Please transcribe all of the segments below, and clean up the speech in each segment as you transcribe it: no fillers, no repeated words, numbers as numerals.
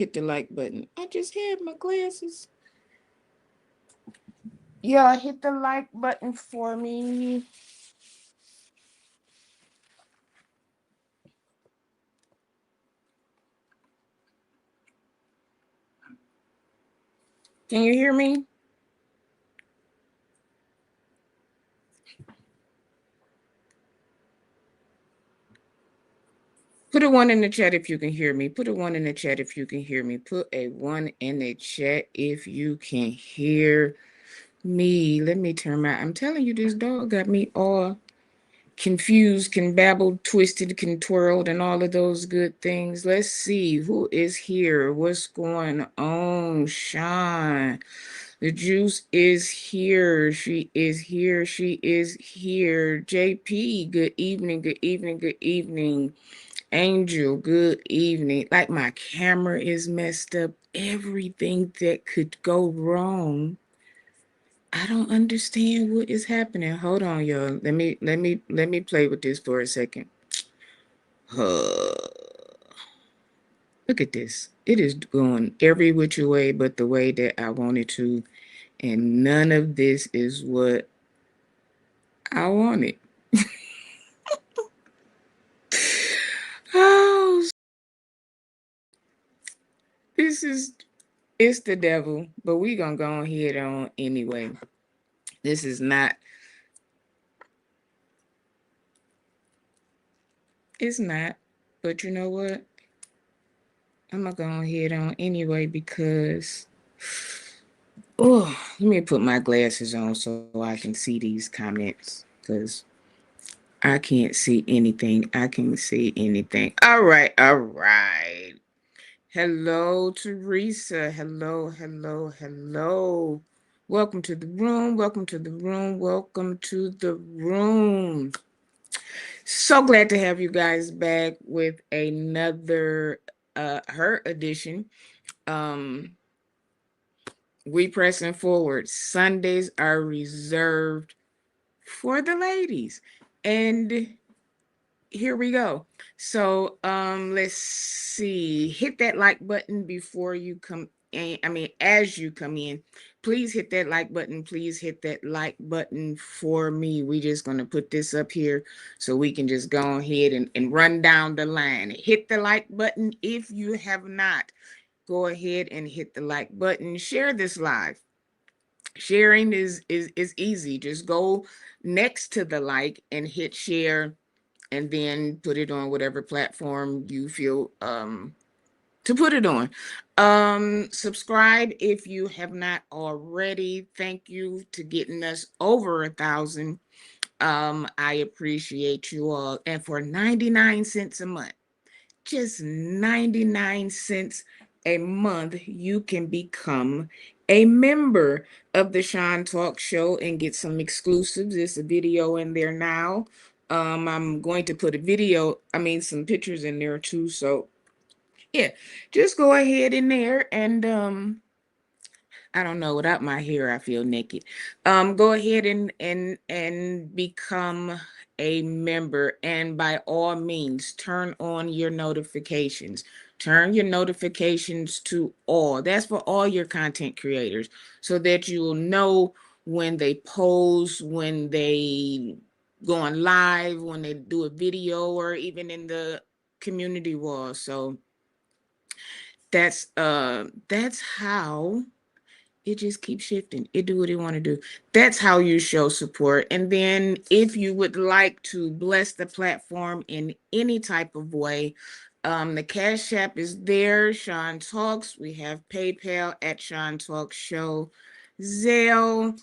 Hit the like button. I just had my glasses. Yeah, hit the like button for me. Can you hear me? Put a one in the chat if you can hear me. Put a one in the chat if you can hear me. Put a one in the chat if you can hear me. Let me turn my. I'm telling you, this dog got me all confused, can babble, twisted, can twirled, and all of those good things. Let's see who is here. What's going on, Shun? The juice is here. She is here. She is here. JP, good evening. Good evening. Good evening. Angel, good evening. Like my camera is messed up. Everything that could go wrong. I don't understand what is happening. Hold on, y'all. Let me play with this for a second. Uh, Look at this. It is going every which way but the way that I wanted to, and none of this is what I wanted. Oh, this is it's the devil, but we gonna go ahead on anyway. This is not. It's not. But you know what? I'm gonna go ahead on anyway because oh, let me put my glasses on so I can see these comments because I can't see anything. I can't see anything. All right, all right. Hello, Teresa. Hello, hello, hello. Welcome to the room. Welcome to the room. Welcome to the room. So glad to have you guys back with another her edition. Um we pressing forward. Sundays are reserved for the ladies. And here we go. So let's see. Hit that like button before you come in. I mean, as you come in, please hit that like button. Please hit that like button for me. We just gonna put this up here so we can just go ahead and run down the line. Hit the like button if you have not. Go ahead and hit the like button. Share this live. Sharing is easy. Just go next to the like and hit share and then put it on whatever platform you feel to put it on. Subscribe if you have not already. Thank you to getting us over 1,000. I appreciate you all. And for 99 cents a month, just 99 cents a month, you can become a member of the Shun Talk Show and get some exclusives. There's a video in there now. I'm going to put a video, I mean, some pictures in there too. So, yeah, just go ahead in there and I don't know, without my hair I feel naked. Go ahead and become a member, and by all means turn on your notifications. Turn your notifications to all. That's for all your content creators so that you will know when they post, when they go on live, when they do a video, or even in the community wall. So that's how it just keeps shifting. It do what it want to do. That's how you show support. And then if you would like to bless the platform in any type of way, the Cash App is there. Shun Talks. We have PayPal at Shun Talks Show. Zelle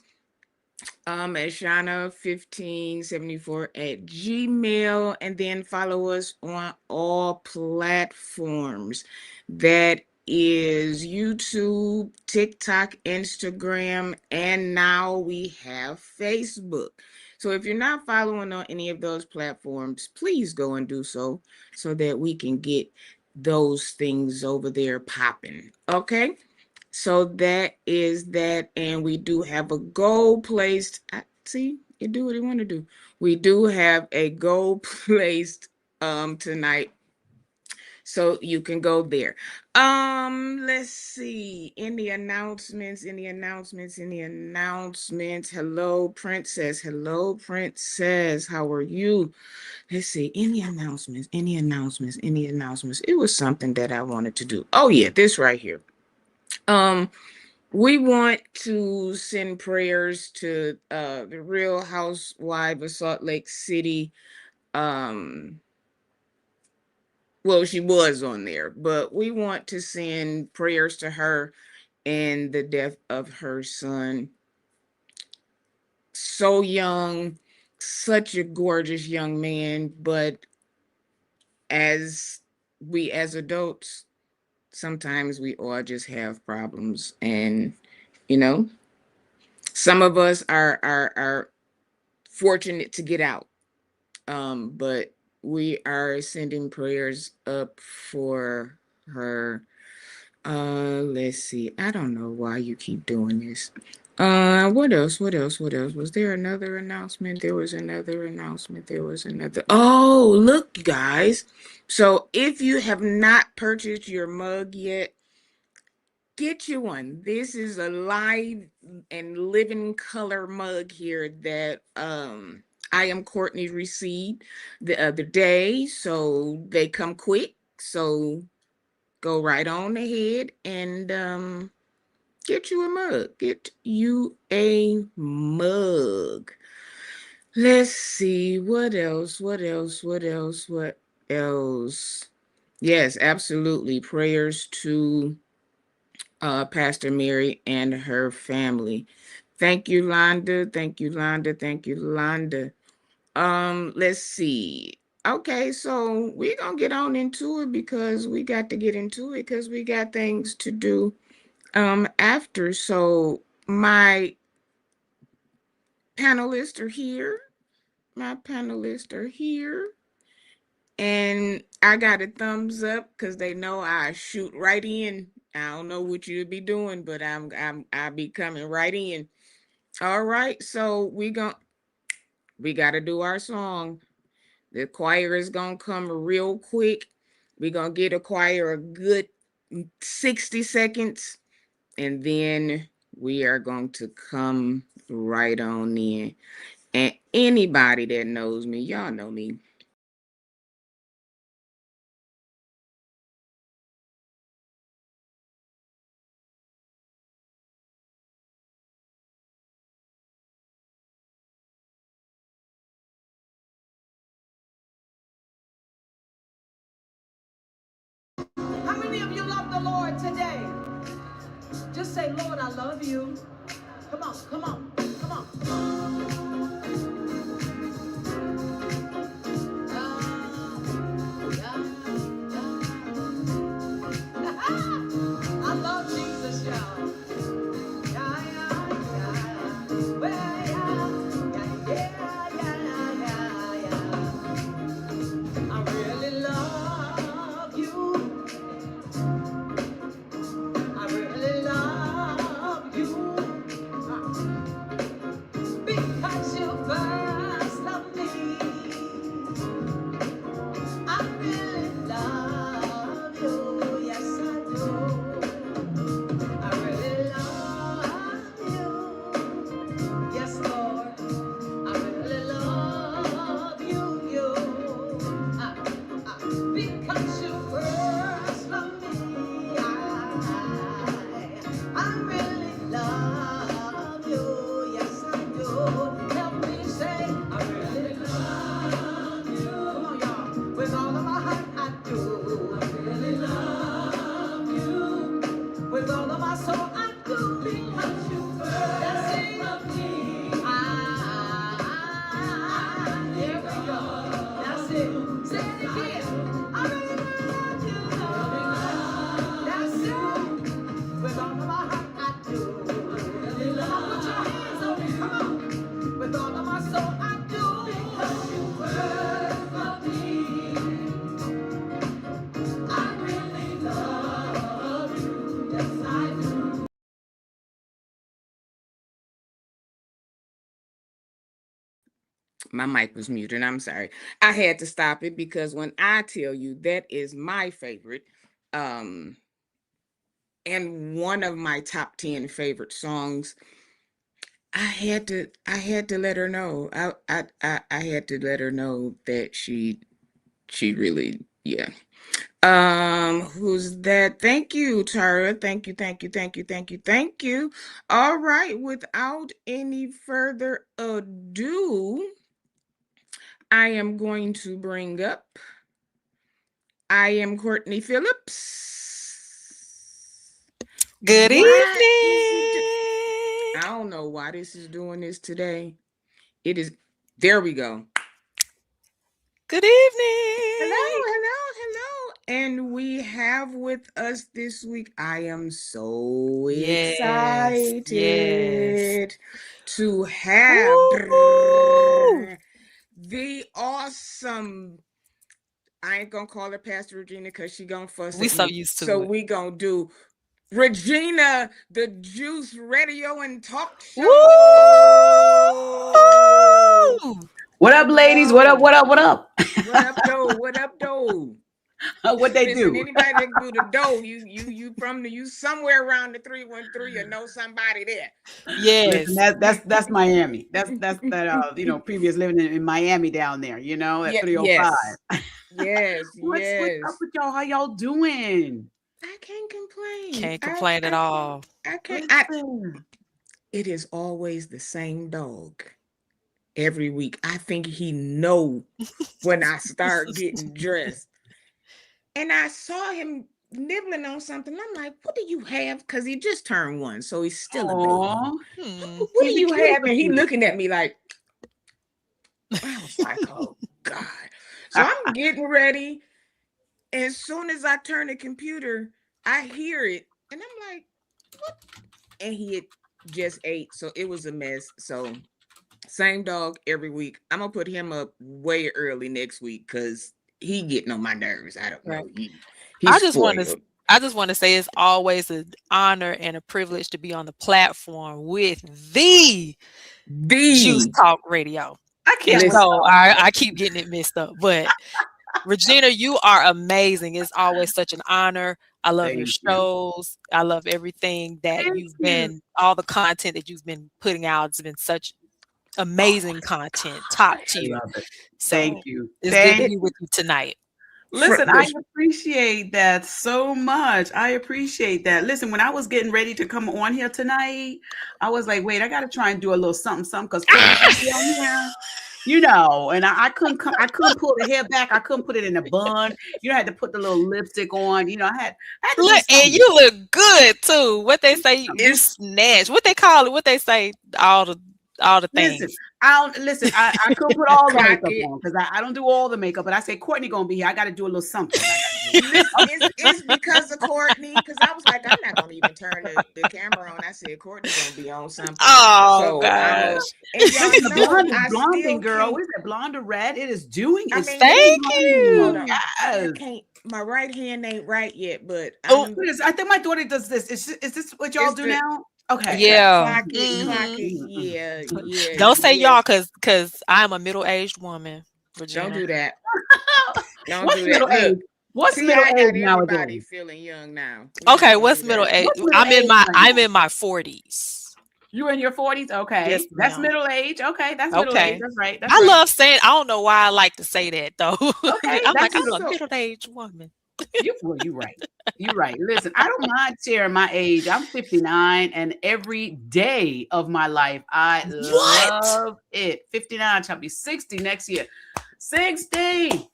at Shana1574 at Gmail. And then follow us on all platforms. That is YouTube, TikTok, Instagram, and now we have Facebook. So if you're not following on any of those platforms, please go and do so that we can get those things over there popping. Okay? So that is that, and we do have a goal placed. See, you do what you want to do. We do have a goal placed tonight. So you can go there. Let's see. Any announcements? Any announcements? Any announcements? Hello, Princess. Hello, Princess. How are you? Let's see. Any announcements? Any announcements? Any announcements? It was something that I wanted to do. Oh yeah, this right here. Um, we want to send prayers to the Real Housewife of Salt Lake City. Um, well, she was on there, but we want to send prayers to her and the death of her son. So young, such a gorgeous young man, but as we as adults, sometimes we all just have problems, and you know, some of us are fortunate to get out. But we are sending prayers up for her. Let's see. I don't know why you keep doing this. What else? What else? What else? Was there another announcement? There was another announcement. There was another. Oh, look, guys. So if you have not purchased your mug yet, get you one. This is a live and living color mug here that I am Courtney received the other day. So they come quick. So go right on ahead and get you a mug. Get you a mug. Let's see what else. What else? What else? What else? Yes, absolutely. Prayers to Pastor Mary and her family. Thank you, Londa. Thank you, Londa. Thank you, Londa. Let's see. Okay, so we're gonna get on into it because we got to get into it because we got things to do after. So my panelists are here. My panelists are here. And I got a thumbs up because they know I shoot right in. I don't know what you'd be doing, but I'll be coming right in. All right, so we gotta do our song. The choir is gonna come real quick. We're gonna get a choir a good 60 seconds, and then we are going to come right on in. And anybody that knows me, y'all know me. How many of you love the Lord today? Just say, Lord, I love you. Come on, come on, come on. I love Jesus, y'all. Yeah, yeah, yeah. Well, yeah, yeah, yeah, yeah, yeah. I really love you. I really love you. Because My mic was muted. I'm sorry. I had to stop it because when I tell you that is my favorite, um, and one of my top 10 favorite songs, I had to let her know. I had to let her know that she really, yeah. Who's that? Thank you, Tara. Thank you, thank you, thank you, thank you, thank you. All right, without any further ado, I am going to bring up I am Courtney Phillips. Good Why is it I evening. don't know why this is doing this today. It is there we go. Good Hello, evening. hello, hello. And we have with us this week, I am so Yes. Yes. excited to have Woo! the awesome, I ain't gonna call her Pastor Regina because she gonna fuss We at so me. used So to it. we gonna do Regina, the Juice Radio and Talk Woo! Show. What up, ladies? What up? Hello. What up? What up? What up, though? What up, though? What they Listen, do? anybody that can do the dough, you somewhere around the 313 or know somebody there. Listen, Yes. that's Miami. That's that previous living in Miami down there. At Yeah, 305. yes. Yes, What's up yes. with y'all? How y'all doing? I can't complain. Can't complain at I can't all. I can't Listen. it is always the same dog every week. I think he know when I start getting dressed. And I saw him nibbling on something. I'm like, what do you have? Because he just turned one, so he's still a baby. Aw. Hmm. What do He's the you cutest have? of And he cute. looking at me like, I was like, oh God. So I'm getting ready. As soon as I turn the computer, I hear it. And I'm like, what? And he had just ate. So it was a mess. So same dog every week. I'm gonna put him up way early next week because he getting on my nerves. I don't Right. know. I He's just want to spoiled. I just want to say it's always an honor and a privilege to be on the platform with the Juice The Talk Radio. I And can't wait. listen, so I keep getting it mixed up. But Regina, you are amazing. It's always such an honor. I love your Thank you. shows. I love everything that Thank you've you. been, all the content that you've been putting out. It's been such Oh amazing my content, top God. I tier. love it. Thank So you. it's good to Thank it be with you tonight. for Listen, I the appreciate that so much. I appreciate that. Listen, when I was getting ready to come on here tonight, I was like, wait, I got to try and do a little something, something, because Courtney's gonna be on here, and I couldn't come, I couldn't pull the hair back, I couldn't put it in a bun, I had to put the little lipstick on, I had to do Look, and something. you look good too. What they say, you it's snatch. What they call it? What they say? All the Listen, things. I don't listen. I couldn't put all the clock makeup it. on because I don't do all the makeup. But I say Courtney gonna be here. I got to do a little something. I got to do. Listen, it's because of Courtney. Because I was like, I'm not gonna even turn the camera on. I said Courtney gonna be on something. Oh So I'm a gosh. and y'all Listen, the know blonde, I blonding still girl. can't. What is it? Blonde or red? It is doing. I It's mean, still Thank hold blonding. on. you. I Yes. can't. My right hand ain't right yet, but Oh, I'm. What is? I think my daughter does this. Is this what y'all It's do the now? Okay. yeah. clock it, Mhm, clock it. Hmm. mhm, mhm. Yeah, yeah, Don't say y'all yes. because I'm a middle-aged woman, Don't Regina. do that. Don't What's do that. middle age? Look, What's see, middle I age got everybody nowadays? feeling young now. We're not Okay, gonna what's do middle that. age? What's middle I'm in age my right I'm now? in my 40s. You're in your 40s? Yes, Okay. That's ma'am. middle age. Okay. That's middle age. Okay. That's right. That's I right. love saying I don't know why I like to say that though. Okay. I'm like, That's I'm middle. a So middle-aged woman. You're right. You're right. Listen, I don't mind sharing my age. I'm 59, and every day of my life, I What? love it. 59, I'll be 60 next year. 60.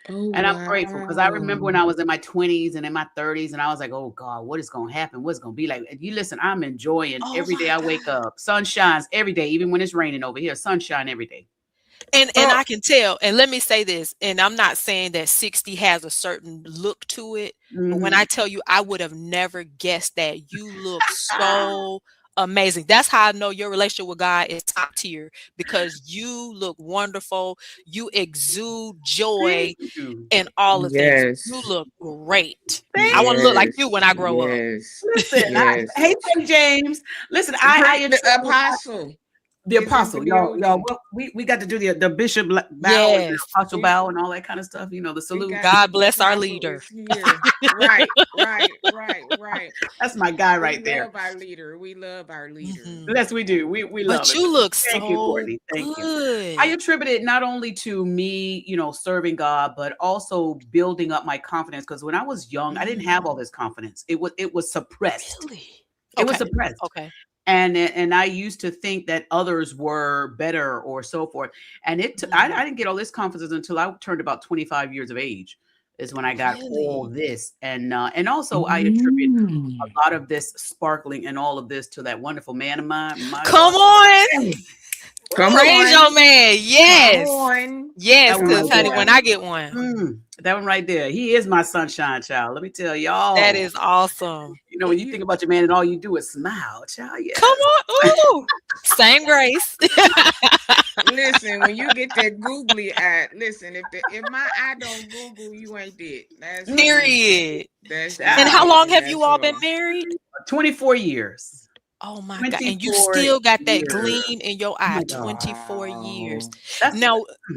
oh And I'm grateful because I remember wow. when I was in my 20s and in my 30s, and I was like, oh God, what is going to happen? What's going to be like? You listen, I'm enjoying Oh every day my I wake God. up. Sun shines every day, even when it's raining over here. Sunshine every day. And Oh, I can tell, and let me say this, and I'm not saying that 60 has a certain look to it, but when I Mhm. tell you I would have never guessed that you look so amazing. That's how I know your relationship with God is top tier because you look wonderful. You exude joy Thank you. in all the things. You yes. look great. I Thank want to look like Yes. you when I grow up. Yes. Listen, Yes. hey, St. James. Listen, I Great the attribute apostle. The Is in the apostle, y'all. building. Well, we got to do the bishop bow and the Yes. apostle We bow and all that kind of stuff. You know, the we salute. got God the bless our apostle leader. is here. Right, right, right, right. That's my guy We right there. love our leader. We love our leader. Mhm. Yes, we do. We love But it. you look Thank you, so Courtney. Thank you. I good. attribute it not only to me, serving God, but also building up my confidence. Because when I was young, I didn't have all this confidence. It was suppressed. Really? It was Okay. suppressed. Okay. And I used to think that others were better or so forth. And I didn't get all this confidence until I turned about 25 years of age is when I got all Really? this. And also I attribute Mm. a lot of this sparkling and all of this to that wonderful man of mine, my Come God. on. Come Praise your on. man. Come Yes. on. Yes, That one because right Come honey, there. when I on. get one, That one right there. He is my sunshine child. Let me tell that y'all. is awesome. When you think about your man and all you do is smile, child. Come Yes. on. Ooh. Same grace. Listen, when you get that googly eye, listen, if my eye don't google, you ain't it. Period. That's just And Child. how it, long and have you that's all been all. married? 24 years. Oh my God. And you 24 still got that years. gleam in your Oh eye, my God. 24 years. Wow. That's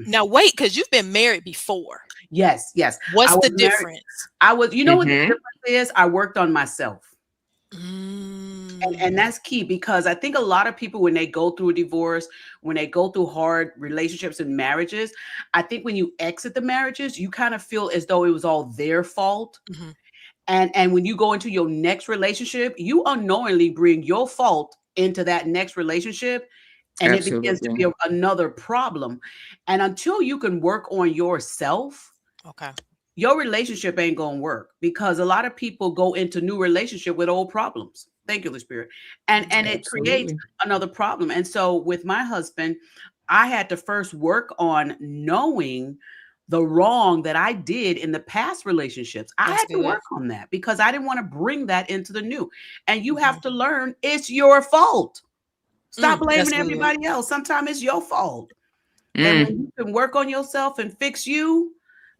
Now wait, because you've been married before. yes, yes. I What's was the married. difference? You know what the Mm-hmm. difference is? I worked on myself. And Mm, that's key because I think a lot of people, when they go through a divorce, when they go through hard relationships and marriages, I think when you exit the marriages, you kind of feel as though it was all their fault. mhm. And when you go into your next relationship, you unknowingly bring your fault into that next relationship, and it begins to Absolutely. be another problem. And until you can work on yourself, Okay. your relationship ain't gonna work because a lot of people go into new relationship with old problems. Thank you, Holy Spirit. And it creates Absolutely. another problem. And so with my husband, I had to first work on knowing the wrong that I did in the past relationships. I That's had to good. work on that because I didn't want to bring that into the new. And you have Mhm. to learn it's your fault. Stop That's blaming good. everybody else. Sometimes it's your fault. And when Mm. you can work on yourself and fix you,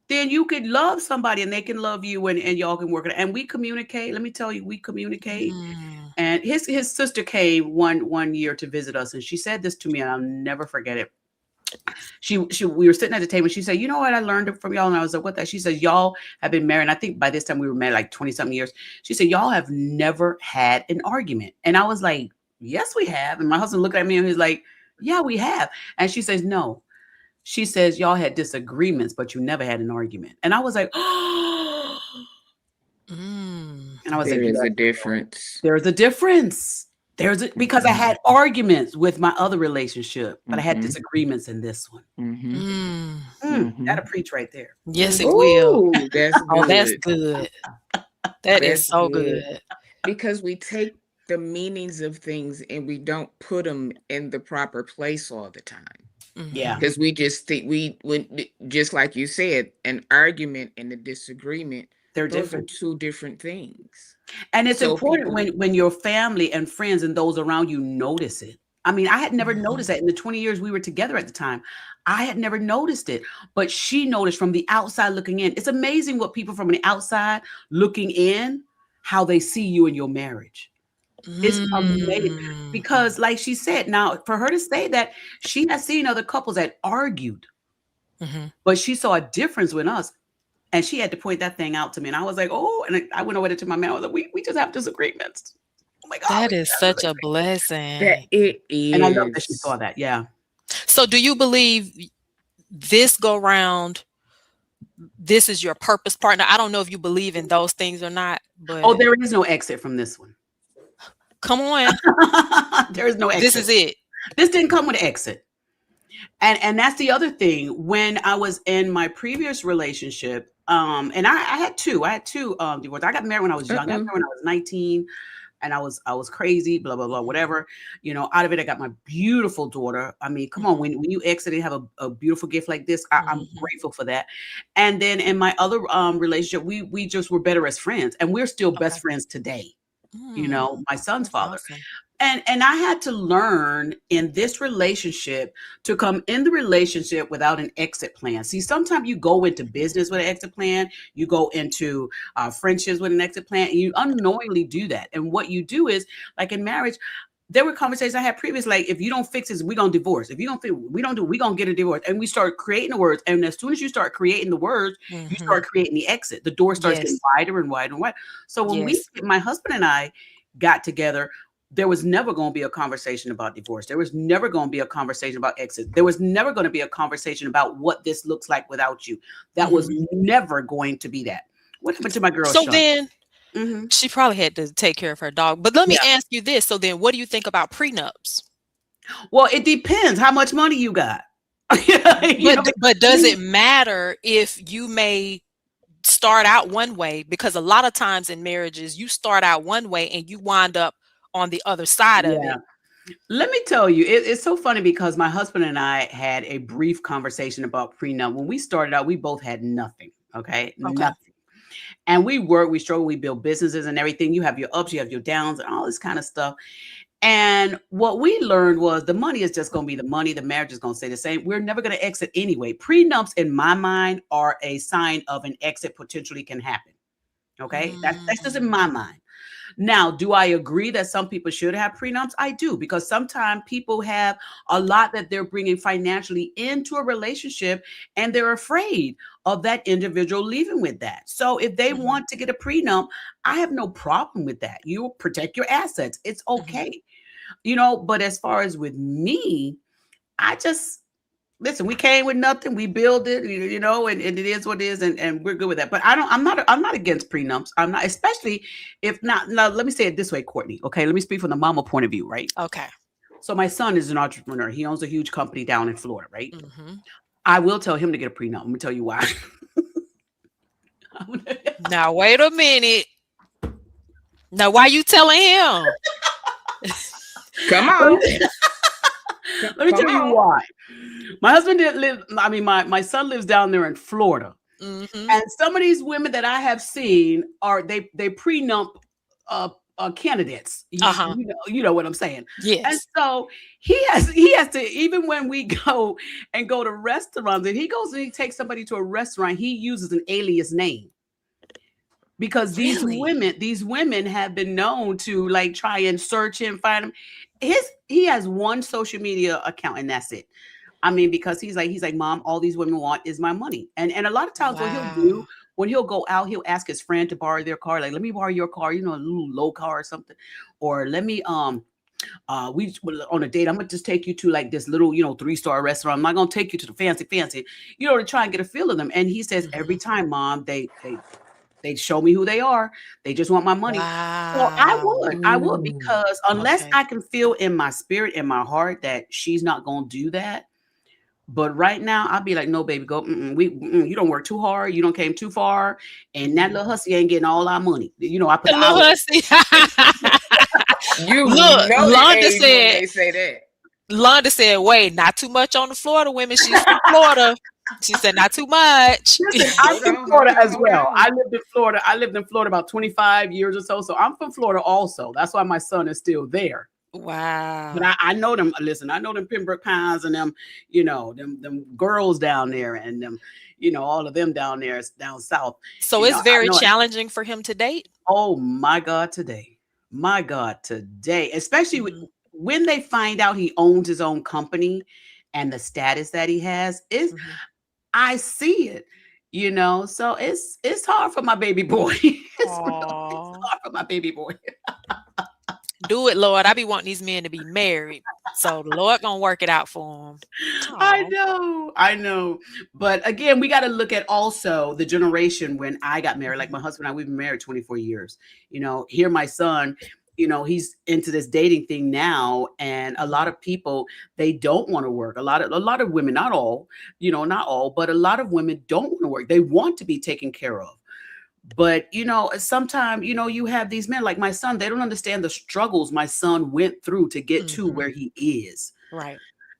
then you could love somebody and they can love you and y'all can work it. And we communicate. Let me tell you, we communicate. Mm, And his sister came one year to visit us, and she said this to me, and I'll never forget it. She we were sitting at the table. And she said, "You know what? I learned it from y'all." And I was like, "What that?" She says, "Y'all have been married." And I think by this time we were married like 20 something years. She said, "Y'all have never had an argument." And I was like, "Yes, we have." And my husband looked at me and he's like, "Yeah, we have." And she says, "No." She says, "Y'all had disagreements, but you never had an argument." And I was like, "Oh." mm. And I was There like, is "Yeah, a difference. there's a difference. Because I Mm-hmm. had arguments with my other relationship, but I had Mm-hmm. disagreements in this one." Mm-hmm. Mm. Mm-hmm. That'll preach right there. Yes, it will. Oh, that's Oh, that's good. good. That is That's so good. good. Because we take the meanings of things and we don't put them in the proper place all the time. Yeah, Mhm. Because we just think just like you said, an argument and a disagreement, they're those are different. two different things. And it's So important people, when your family and friends and those around you notice it. I mean, I had never noticed Mhm. that in the 20 years we were together at the time. I had never noticed it, but she noticed from the outside looking in. It's amazing what people from the outside looking in, how they see you in your marriage. It's amazing Mm. because, like she said, now for her to say that she has seen other couples that argued, Mhm. but she saw a difference with us. And she had to point that thing out to me. And I was like, oh, and I went over to my man. I was like, we just have disagreements. Oh my God, That we is just have such a disagreements. that blessing. it And I love that she is. saw that. Yeah. So do you believe this go round, this is your purpose partner? I don't know if you believe in those things or not, Oh, but there is no exit from this one. come on. There is no This exit. is it. This didn't come with an exit. And that's the other thing. When I was in my previous relationship, and I had two. I had two divorces. I got married when I was young. I got Uh-oh. married when I was 19. And I was crazy, blah, blah, blah, whatever. Out of it, I got my beautiful daughter. I mean, come on, Mhm. when you exit and have a beautiful gift like this, I'm Mhm. grateful for that. And then in my other relationship, we just were better as friends, and we're still Okay. best friends today. Mm. My son's That's father. awesome. And I had to learn in this relationship to come in the relationship without an exit plan. See, sometimes you go into business with an exit plan, you go into friendships with an exit plan, and you unknowingly do that. And what you do is, like in marriage, there were conversations I had previous, like, if you don't fix this, we're gonna divorce. If you don't fix, we don't do, we're gonna get a divorce. And we start creating the words. And as soon as you start creating the words, you Mm-hmm. start creating the exit. The door starts getting Yes. wider and wider and wider. So when Yes. my husband and I got together, there was never going to be a conversation about divorce. There was never going to be a conversation about exit. There was never going to be a conversation about what this looks like without you. That was Mm-hmm. never going to be that. What happened to my girl, So Shun? then Mm-hmm. she probably had to take care of her dog. But let me Yeah. ask you this. So then what do you think about prenups? Well, it depends how much money you got. You know, But does it matter if you may start out one way? Because a lot of times in marriages, you start out one way and you wind up on the other side of yeah. it. Let me tell you, it's so funny because my husband and I had a brief conversation about prenup. When we started out, we both had nothing. Okay. Okay. Nothing. And we work, we struggle, we build businesses and everything. You have your ups, you have your downs, and all this kind of stuff. And what we learned was the money is just going to be the money. The marriage is going to stay the same. We're never going to exit anyway. Prenups, in my mind, are a sign of an exit potentially can happen. Okay. That's just in my mind. Now, do I agree that some people should have prenups? I do, because sometimes people have a lot that they're bringing financially into a relationship and they're afraid of that individual leaving with that. So if they Mhm. want to get a prenup, I have no problem with that. You protect your assets. It's Mhm. okay. But as far as with me, I just listen, we came with nothing, we build it, and it is what it is, and we're good with that. But I'm not against prenups. I'm not, especially if not. Now, let me say it this way, Courtney. Okay, let me speak from the mama point of view, right? Okay. So my son is an entrepreneur. He owns a huge company down in Florida, right? Hmm. I will tell him to get a prenup. I'm gonna tell you why. Now, wait a minute. Now, why you telling him? Come on. Let me tell you why. My husband didn't live. I mean, my son lives down there in Florida, Mm-hmm. and some of these women that I have seen are they prenup candidates. Uh-huh. You know what I'm saying. And Yes. so he has to, even when we go to restaurants, and he goes and he takes somebody to a restaurant, he uses an alias name. Because Really? these women have been known to like try and search him, find him. He has one social media account and that's it. I mean, because he's like, Mom, all these women want is my money. And a lot of times what he'll do Wow. when he'll go out, he'll ask his friend to borrow their car. Like, let me borrow your car, a little low car or something. Or let me we on a date. I'm gonna just take you to like this little, 3-star restaurant. I'm not gonna take you to the fancy, to try and get a feel of them. And he says every Mm-hmm. time, Mom, they show me who they are. They just want my money. So Wow. I would, Ooh. because unless Okay. I can feel in my spirit, in my heart, that she's not going to do that. But right now, I'll be like, no, baby, go. You don't work too hard. You don't came too far. And that Mm-hmm. little hussy ain't getting all our money. I put The the little hours. hussy. You Look, know the Londa age when said, they say that. wait, not too much on the Florida women. She's from Florida. She said, not too much. Listen, I'm Hold from on, hold Florida on, as hold well. on. I lived in Florida about 25 years or so. So I'm from Florida also. That's why my son is still there. But Wow. I know them. Listen, I know them Pembroke Pines and them, them girls down there and them, all of them down there down south. So it's I very know it. challenging for him to date. Oh my God, today. My God, today. Especially Mhm. when they find out he owns his own company and the status that he has, Mhm. I see it. So it's hard for my baby boy. It's Aw. hard for my baby boy. Do it, Lord. I be wanting these men to be married. So the Lord gonna work it out for him. Oh. I know. But again, we got to look at also the generation when I got married. Like Mhm. my husband and I, we've been married 24 years. Here my son, he's into this dating thing now. And a lot Mhm. of people, they don't want to work. A lot of women, not all, not all, but a lot of women don't want to work. They want to be taken care of. But sometimes you have these men like my son, they don't understand the struggles my son went through to get to Mhm. where he is. Right.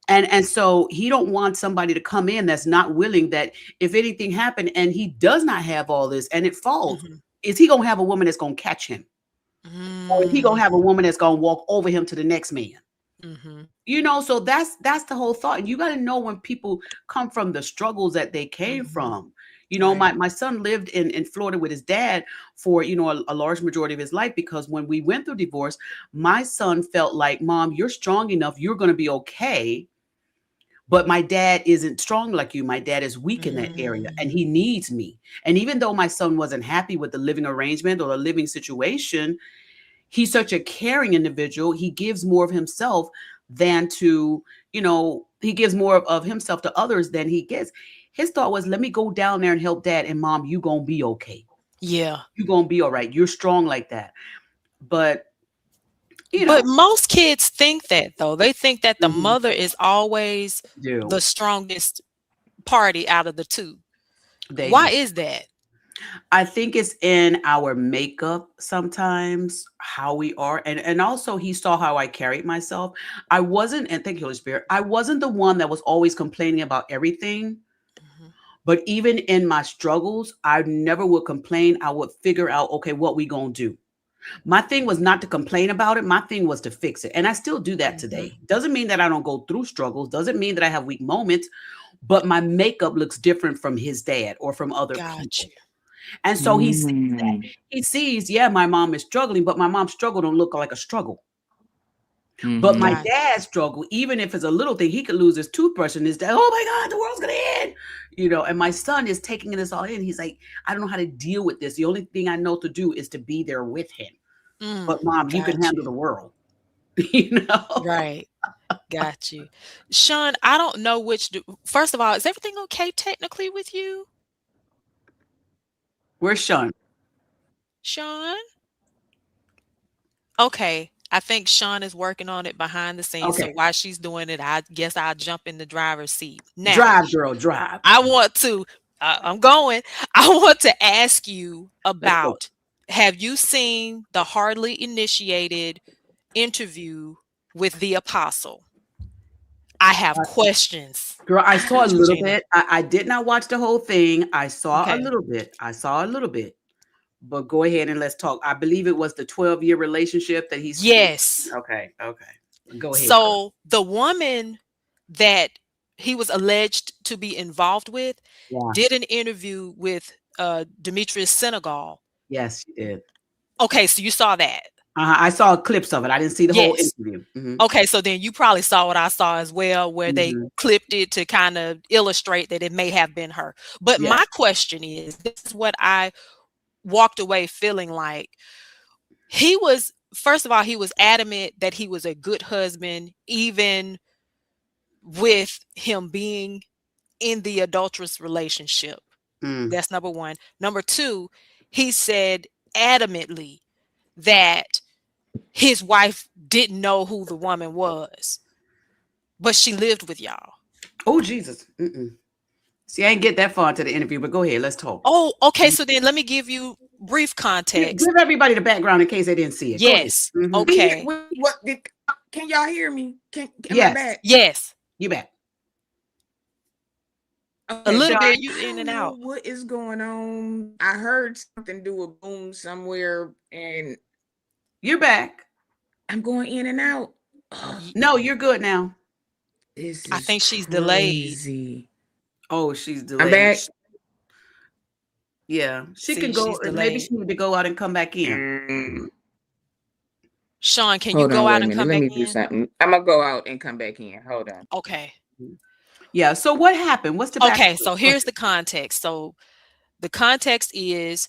And so he don't want somebody to come in that's not willing, that if anything happened and he does not have all this and it falls, Mhm. is he gonna have a woman that's gonna catch him? Or is he gonna have a Mm. woman that's gonna walk over him to the next man? Mhm. So that's the whole thought. And you got to know when people come from the struggles that they came Mhm. from, Right. My son lived in Florida with his dad for, a large majority of his life, because when we went through divorce, my son felt like, Mom, you're strong enough, you're going to be okay. But my dad isn't strong like you. My dad is weak in that area and Mm, he needs me. And even though my son wasn't happy with the living arrangement or the living situation, he's such a caring individual. He gives more of himself than to, he gives more of himself to others than he gets. His thought was, let me go down there and help dad, and mom, you gonna be okay. yeah. You gonna be all right. You're strong like that. But you But know, most kids think that though. They think that the mhm, mother is always do the strongest party out of the two. they Why do. is that? I think it's in our makeup sometimes, how we are. And also he saw how I carried myself. I wasn't, and thank you, Holy Spirit, I wasn't the one that was always complaining about everything. Mhm. But even in my struggles, I never would complain. I would figure out, okay, what we gonna do. My thing was not to complain about it. My thing was to fix it. And I still do that Mhm. today. Doesn't mean that I don't go through struggles. Doesn't mean that I have weak moments, but my makeup looks different from his dad or from other Got people. you. And so he sees that. Mm. He sees, yeah, my mom is struggling, but my mom's struggle don't look like a struggle. But my Mm-hmm. Got dad's struggle, even if it's a little thing, he could lose his toothbrush and his dad, oh my God, the world's gonna end. And my son is taking this all in. He's like, I don't know how to deal with this. The only thing I know to do is to be there with him. But mom, you can got handle you. the world. you know? Right. Got you. Shun, I don't know first of all, is everything okay technically with you, Where's Shun? Shun? Okay. I think Shun is working on it behind the scenes. So Okay. while she's doing it, I guess I'll jump in the driver's seat. Now, Drive, girl, drive. I want to, I'm going. I want to ask you Let's go. about, have you seen the hardly initiated interview with the apostle? I have questions, Girl, I saw a little Gina. bit. I did not watch the whole thing. I saw a Okay. little bit. I saw a little bit. But go ahead and let's talk. I believe it was the 12-year relationship that he's. Yes. Okay, okay. Go ahead, girl. So the woman that he was alleged to be involved with Yeah. did an interview with Demetrius Senegal. Yes, you did. Okay, so you saw that. I saw clips of it. I didn't see the whole Yes. interview. Okay, so then you probably saw what I saw as well, where they Mhm. clipped it to kind of illustrate that it may have been her. But Yes. my question is, this is what I walked away feeling like. He was, first of all, he was adamant that he was a good husband, even with him being in the adulterous relationship. Mm. That's number one. Number two, he said adamantly that his wife didn't know who the woman was, but she lived with y'all. Oh, Jesus. Mm-mm. See, I didn't get that far into the interview, but go ahead. Let's talk. Oh, okay. So then let me give you brief Give context. everybody the background in case they didn't see it. Go ahead. Yes. Here, Okay. what? Can y'all hear me? Am I Yes, back? Yes. you back. A Okay, little so Sean, bit you I in and don't know out. what is going on. I heard something do a boom somewhere, and you're back. I'm going in and out. Ugh, Y- No, you're good now. this I is think she's delayed. crazy. Oh, she's I'm delayed. back. Yeah, she can See, go. she's Maybe she delayed. need to go out and come back in. Mm, Sean, can you hold go on, out wait a and minute. come Let back me do in? something. I'm gonna go out and come back in. Hold on. Okay. Yeah. So what happened? What's the Okay. backstory? So Go here's the context. So the context is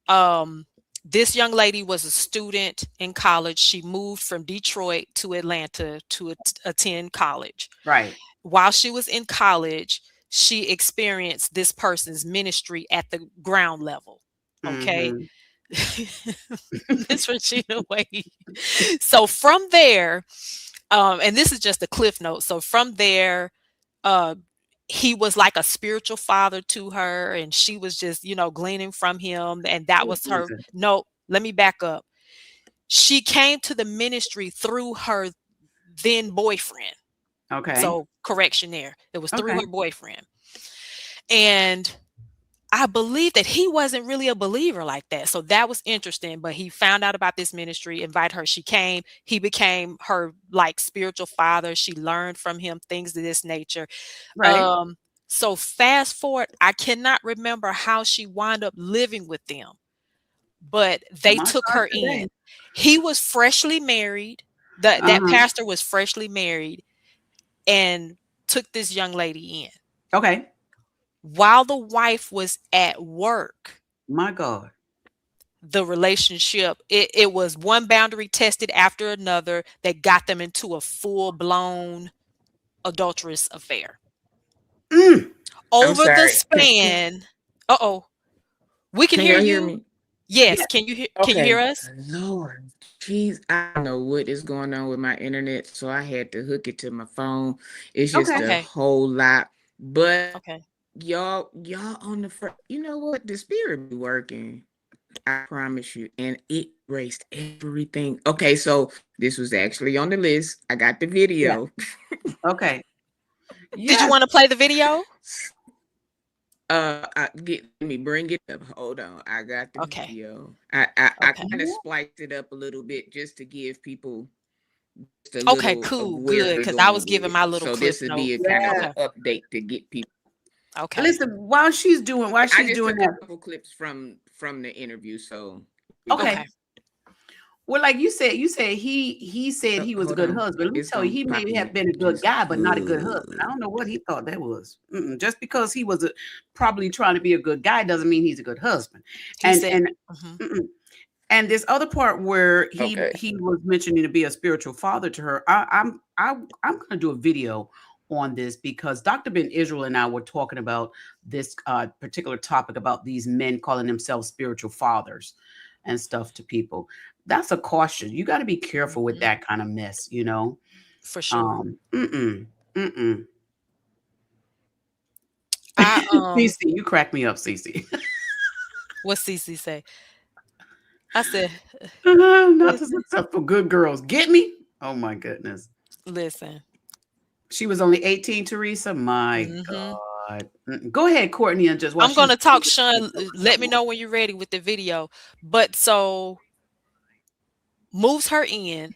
um this young lady was a student in college. She moved from Detroit to Atlanta to attend college. Right. While she was in college, she experienced this person's ministry at the ground level. Okay. Mm-hmm. Miss Regina Wade. So from there, and this is just a cliff note. So from there, uh, he was like a spiritual father to her, and she was just, gleaning from him. And that Oh, was her. Jesus. No, let me back up. She came to the ministry through her then boyfriend. Okay. So correction there. It was through Okay. her boyfriend. And I believe that he wasn't really a believer like that. So that was interesting. But he found out about this ministry, invited her. She came. He became her like spiritual father. She learned from him things of this nature. Right. Um, So fast forward, I cannot remember how she wound up living with them, but they My took God, her today. in. He was freshly married. That Uh-huh. pastor was freshly married and took this young lady in. Okay. While the wife was at work, My God. the relationship, it was one boundary tested after another that got them into a full-blown adulterous affair. Mm. I'm Over the sorry. span, uh-oh, we can Can hear y'all hear you. me? Yes, Yeah. can you hear Okay. us? Lord, jeez, I don't know what is going on with my internet, so I had to hook it to my phone. It's just Okay. a Okay, whole lot. But okay. y'all on the front, you know what? The spirit be working. I promise you. And it erased everything. Okay, so this was actually on the list. I got the Yeah. video. Okay. Did you Yes. wanna play the video? Let me bring it up. Hold on. I got the Okay, video. I okay. kind of Yeah. spliced it up a little bit just to give people just a Okay, little of cool, where good. we're Because I going was with giving it. my little So cliff this would be a notes. kind of Yeah. an update to get people. Okay, Listen, while I she's just doing took a that. couple clips from the interview. So we go. Okay. okay. Well, like you said he said he was a Hold good on. husband. Let me It's tell you, gonna he pop may in have there. been a good Just guy, but not a good husband. I don't know what he thought that was. Just because he was probably trying to be a good guy doesn't mean he's a good husband. He And said and mhm. mm-mm. And this other part where he okay. he was mentioning to be a spiritual father to her, I'm going to do a video on this because Dr. Ben Israel and I were talking about this particular topic about these men calling themselves spiritual fathers and stuff to people. That's a caution. You got to be careful with Mhm. that kind of mess, you know. For sure. Mm-mm, mm-mm. I, Cece, you crack me up, Cece. what Cece say? I said, Not the "Listen, successful good girls. Get me? Oh my goodness. listen." She was only 18, Teresa. My Mhm. God. Go ahead, Courtney, and just while I'm she's gonna talk, Shun, let me know when you're ready with the video. But so moves her in.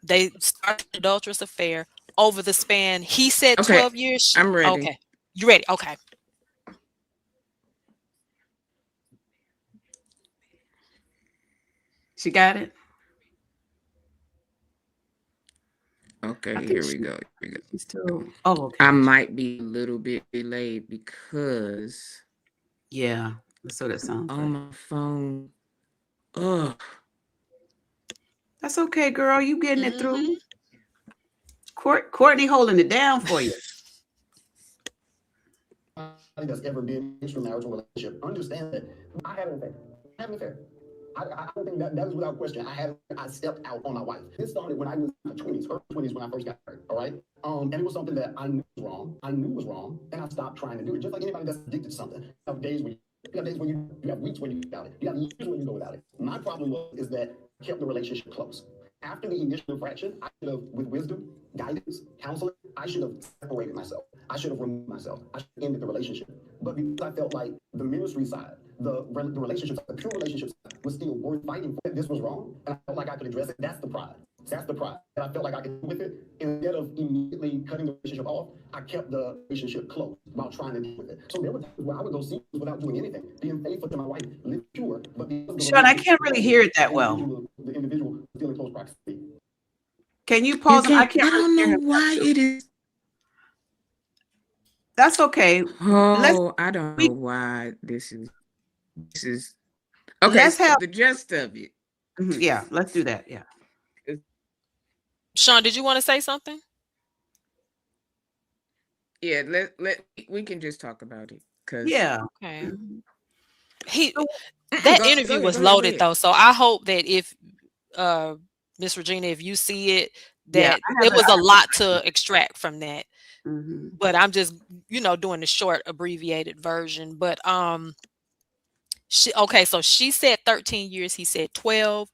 They start an adulterous affair over the span. He said Okay. 12 years. I'm ready. Okay. You ready? Okay. she got it. I Okay, think here we go. Here we she's go. still. Oh, I okay. might be a little bit delayed because Yeah. That's what it sounds on like. my phone. Oh, That's okay, girl. You getting it through. Mhm. Courtney holding it down for you. That's ever been in a marital relationship understand that I had an affair. I had an affair. I don't think that is without question. I stepped out on my wife. This started when I was in my 20s, early 20s when I first got married. All right. And it was something that I knew was wrong. I knew was wrong, and I stopped trying to do it. Just like anybody that's addicted to something. You have days where you have days when you have weeks when you without it. You have years when you go without it. My problem is that I kept the relationship close. After the initial infraction, I should have, with wisdom, guidance, counseling, I should have separated myself. I should have removed myself. I should have ended the relationship. But because I felt like the ministry side, the relationships, the pure relationships was still worth fighting for, this was wrong, and I felt like I could address it. That's the pride. That's the pride. And I felt like I could deal with it. Instead of immediately cutting the relationship off, I kept the relationship close while trying to deal with it. So there were times where I would go see without doing anything, being faithful to my wife, live pure, but because the Sean, I relationship can't was really over, hear it that well. the individual was still in close proximity. Can you you pause him? I can't. can't I really don't hear know him that why good. it is. That's okay. Let's Oh, I don't know we why this is okay. let's So have the gist of it. yeah, let's do that. Yeah. Sean, did you want to say something? Yeah, let we can just talk about it because Yeah. Okay. Mhm. He So That go interview ahead, was go ahead, go loaded ahead. though, so I hope that if uh Miss Regina, if you see it, yeah, that it was a lot to extract from that. mhm. But I'm just, doing the short abbreviated version. But so she said 13 years, he said 12.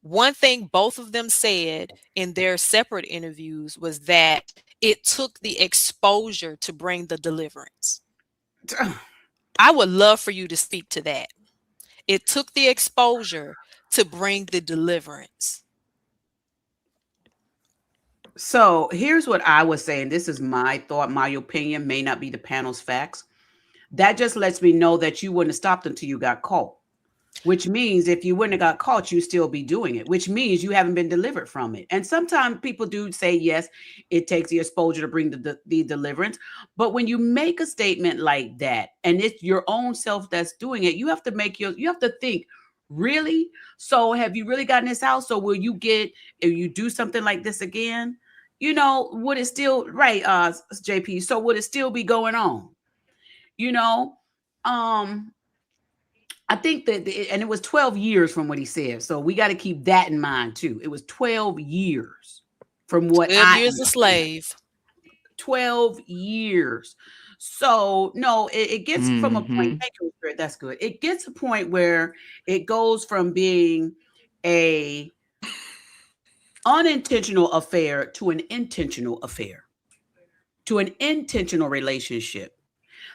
One thing both of them said in their separate interviews was that it took the exposure to bring the deliverance. I would love for you to speak to that. It took the exposure to bring the deliverance. So here's what I was saying. This is my thought, my opinion, may not be the panel's facts. That just lets me know that you wouldn't have stopped until you got caught. Which means if you wouldn't have got caught, you still be doing it, which means you haven't been delivered from it. And sometimes people do say, yes, it takes the exposure to bring the deliverance. But when you make a statement like that, and it's your own self that's doing it, you have to think, really? So have you really gotten this out? So will you get, if you do something like this again, would it still, right, JP? So would it still be going on? You know, um, I think that, and it was 12 years from what he said. So we got to keep that in mind too. It was 12 years from what 12 I years a understand. slave. 12 years. So no, it gets from a point. Mm-hmm. Thank you, Spirit. That's good. It gets a point where it goes from being a unintentional affair to an intentional affair, to an intentional relationship.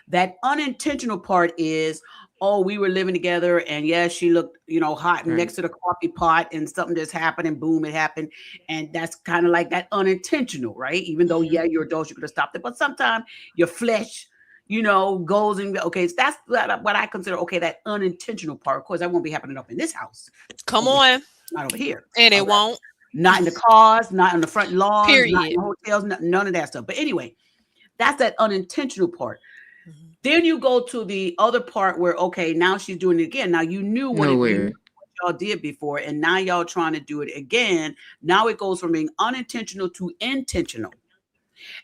That unintentional part is, oh, we were living together, and yes, she looked, hot Right. next to the coffee pot, and something just happened, and boom, it happened. And that's kind of like that unintentional, right? Even though, yeah, you're adults, you could have stopped it, but sometimes your flesh, goes and okay, so that's what I consider okay, that unintentional part. Of course, that won't be happening up in this house, Come over here, on. not over here. And All it right, won't. not in the cars, not on the front lawns, not in Period. the hotels, none of that stuff. But anyway, that's that unintentional part. Mhm. Then you go to the other part where, okay, now she's doing it again. Now you knew what Nowhere. y'all did before, and now y'all trying to do it again. Now it goes from being unintentional to intentional.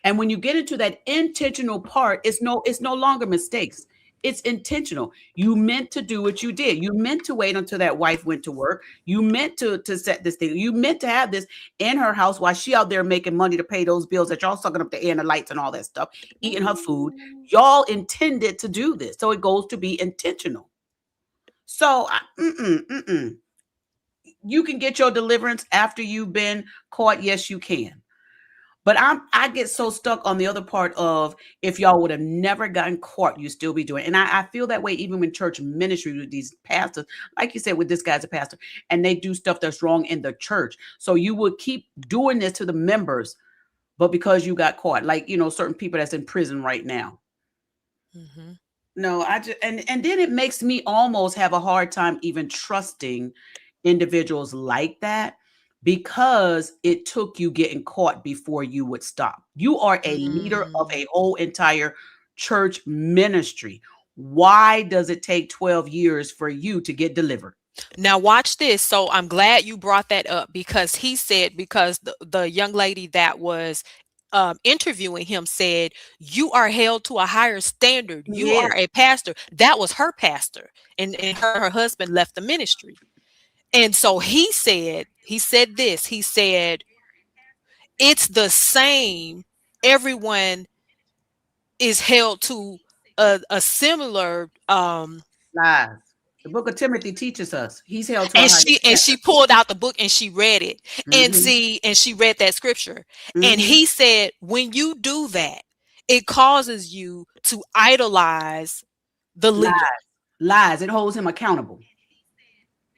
And when you get into that intentional part, it's no longer mistakes. It's intentional. You meant to do what you did. You meant to wait until that wife went to work. You meant to set this thing. You meant to have this in her house while she out there making money to pay those bills that y'all sucking up the air and the lights and all that stuff, eating her food. Y'all intended to do this. So it goes to be intentional. So you can get your deliverance after you've been caught. Yes, you can. But I get so stuck on the other part of, if y'all would have never gotten caught, you still be doing it. And I feel that way even when church ministry with these pastors, like you said, with this guy's a pastor, and they do stuff that's wrong in the church. So you would keep doing this to the members, but because you got caught, like certain people that's in prison right now. Mhm. No, I just and then it makes me almost have a hard time even trusting individuals like that, because it took you getting caught before you would stop. You are a leader of Mm. a whole entire church ministry. Why does it take 12 years for you to get delivered? Now watch this. So I'm glad you brought that up, because he said, because the young lady that was interviewing him said, you are held to a higher standard. You Yes, are a pastor. That was her pastor. And her husband left the ministry. And so he said this, he said, it's the same. Everyone is held to a similar lies. The book of Timothy teaches us he's held to a and higher she standard. pulled out the book and she read it, and Mm-hmm, she read that scripture, and mm-hmm. he said, when you do that, it causes you to idolize the Lies, leader. lies. It holds him accountable.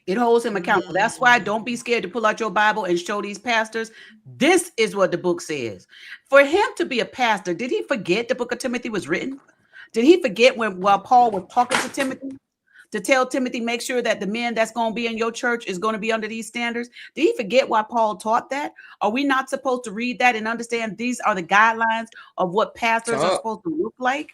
It holds him accountable. That's why Mm. don't be scared to pull out your Bible and show these pastors. This is what the book says. For him to be a pastor, did he forget the book of Timothy was written? Did he forget while Paul was talking to Timothy to tell Timothy, make sure that the men that's going to be in your church is going to be under these standards? Did he forget why Paul taught that? Are we not supposed to read that and understand these are the guidelines of what pastors are Talk. supposed to look like?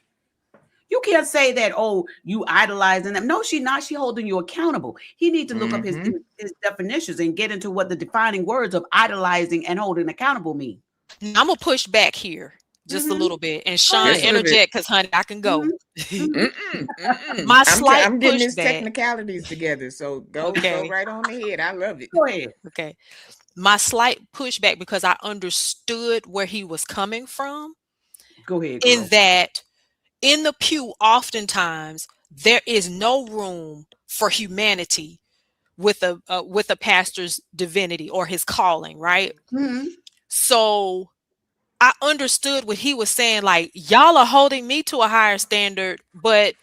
You can't say that, oh, you idolizing them. No, she not. She holding you accountable. He need to look up Mm-hmm. his definitions and get into what the defining words of idolizing and holding accountable mean. Now, I'm gonna push back here just a Mm-hmm. little bit, and Go Sean, Just a ahead. little bit. interject, because honey, I can go. Mm-hmm. Mm-hmm. Mm-mm. My slight I'm getting his pushback. technicalities together. So go Okay. right on ahead. I love it. Go ahead. Okay. My slight pushback, because I understood where he was coming from, Go ahead, in girl. that in the pew, oftentimes there is no room for humanity with a pastor's divinity or his calling, right? Mm-hmm. So I understood what he was saying, like, y'all are holding me to a higher standard, but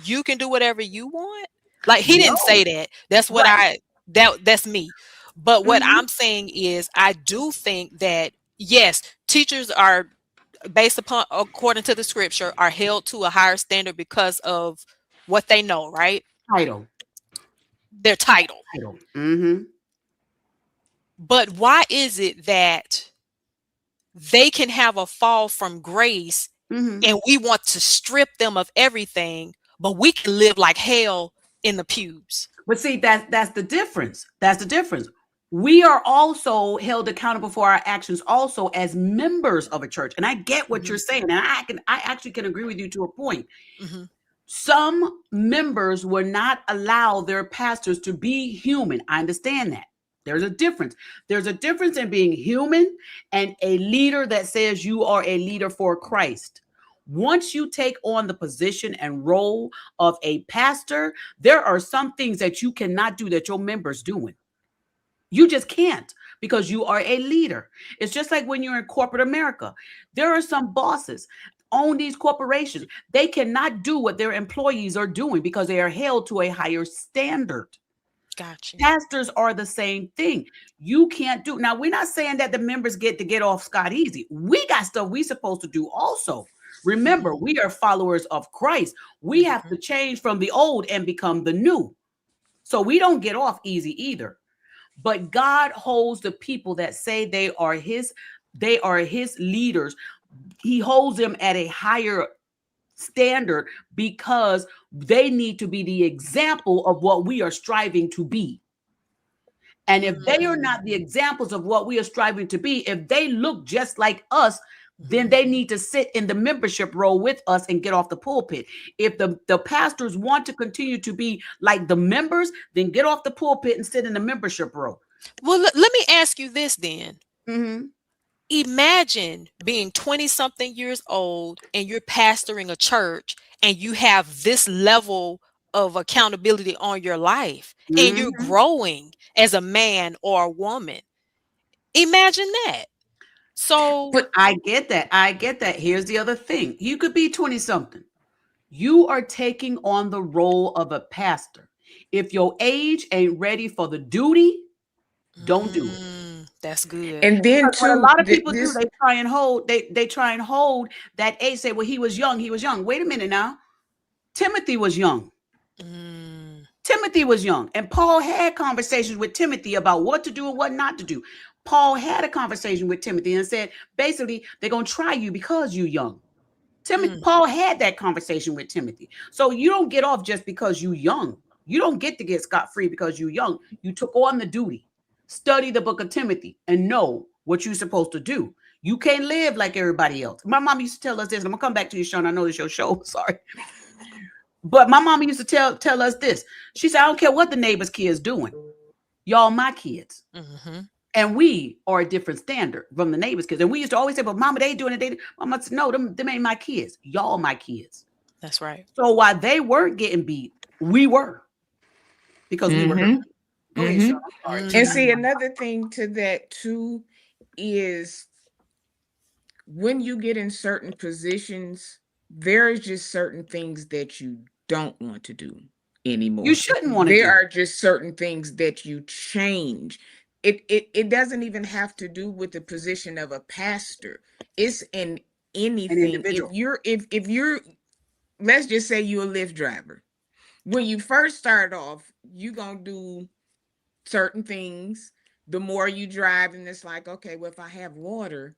you can do whatever you want. Like, he didn't No. say that. That's what Right. that's me. But what Mm-hmm. I'm saying is, I do think that Yes, teachers are based upon according to the scripture are held to a higher standard because of what they know, right? Title. Their title. Title. Mm-hmm. But why is it that they can have a fall from grace Mm-hmm. and we want to strip them of everything, but we can live like hell in the pews? But see, that's the difference. That's the difference. We are also held accountable for our actions also as members of a church. And I get what you're saying. And I actually can agree with you to a point. Mm-hmm. Some members will not allow their pastors to be human. I understand that. There's a difference. There's a difference in being human and a leader that says you are a leader for Christ. Once you take on the position and role of a pastor, there are some things that you cannot do that your members doing. You just can't because you are a leader. It's just like when you're in corporate America. There are some bosses own these corporations. They cannot do what their employees are doing because they are held to a higher standard. Gotcha. Pastors are the same thing. You can't do. Now, we're not saying that the members get off scot easy. We got stuff we supposed to do also. Remember, we are followers of Christ. We have to change from the old and become the new. So we don't get off easy either. But God holds the people that say they are his leaders. He holds them at a higher standard because they need to be the example of what we are striving to be. And if they are not the examples of what we are striving to be, if they look just like us, then they need to sit in the membership role with us and get off the pulpit. If the pastors want to continue to be like the members, then get off the pulpit and sit in the membership role. Well, let me ask you this then. Mm-hmm. Imagine being 20 something years old and you're pastoring a church and you have this level of accountability on your life and you're growing as a man or a woman. Imagine that. So, but I get that. I get that. Here's the other thing. You could be 20 something. You are taking on the role of a pastor. If your age ain't ready for the duty, don't do it. That's good. And then Because what a too, lot of people do, they try and hold that age. Say, well, he was young. Wait a minute now. Timothy was young. Timothy was young. And Paul had conversations with Timothy about what to do and what not to do. Paul had a conversation with Timothy and said, basically, they're going to try you because you're young. Paul had that conversation with Timothy. So you don't get off just because you're young. You don't get to get scot-free because you're young. You took on the duty. Study the book of Timothy and know what you're supposed to do. You can't live like everybody else. My mom used to tell us this. I'm going to come back to you, Shun. I know it's your show. Sorry. But my mom used to tell us this. She said, I don't care what the neighbor's kids doing. Y'all my kids. And we are a different standard from the neighbor's kids. And we used to always say, but mama, they doing it. Mama said, no, them ain't my kids. Y'all my kids. That's right. So while they weren't getting beat, we were. Because we were hurt. Go ahead, Shun. I'm sorry. And see, another thing to that too is when you get in certain positions, there is just certain things that you don't want to do anymore. You shouldn't want to do. There are just certain things that you change. It doesn't even have to do with the position of a pastor. It's in anything. If you're let's just say you're a Lyft driver. When you first start off, you're gonna do certain things. The more you drive, and it's like, okay, well, if I have water,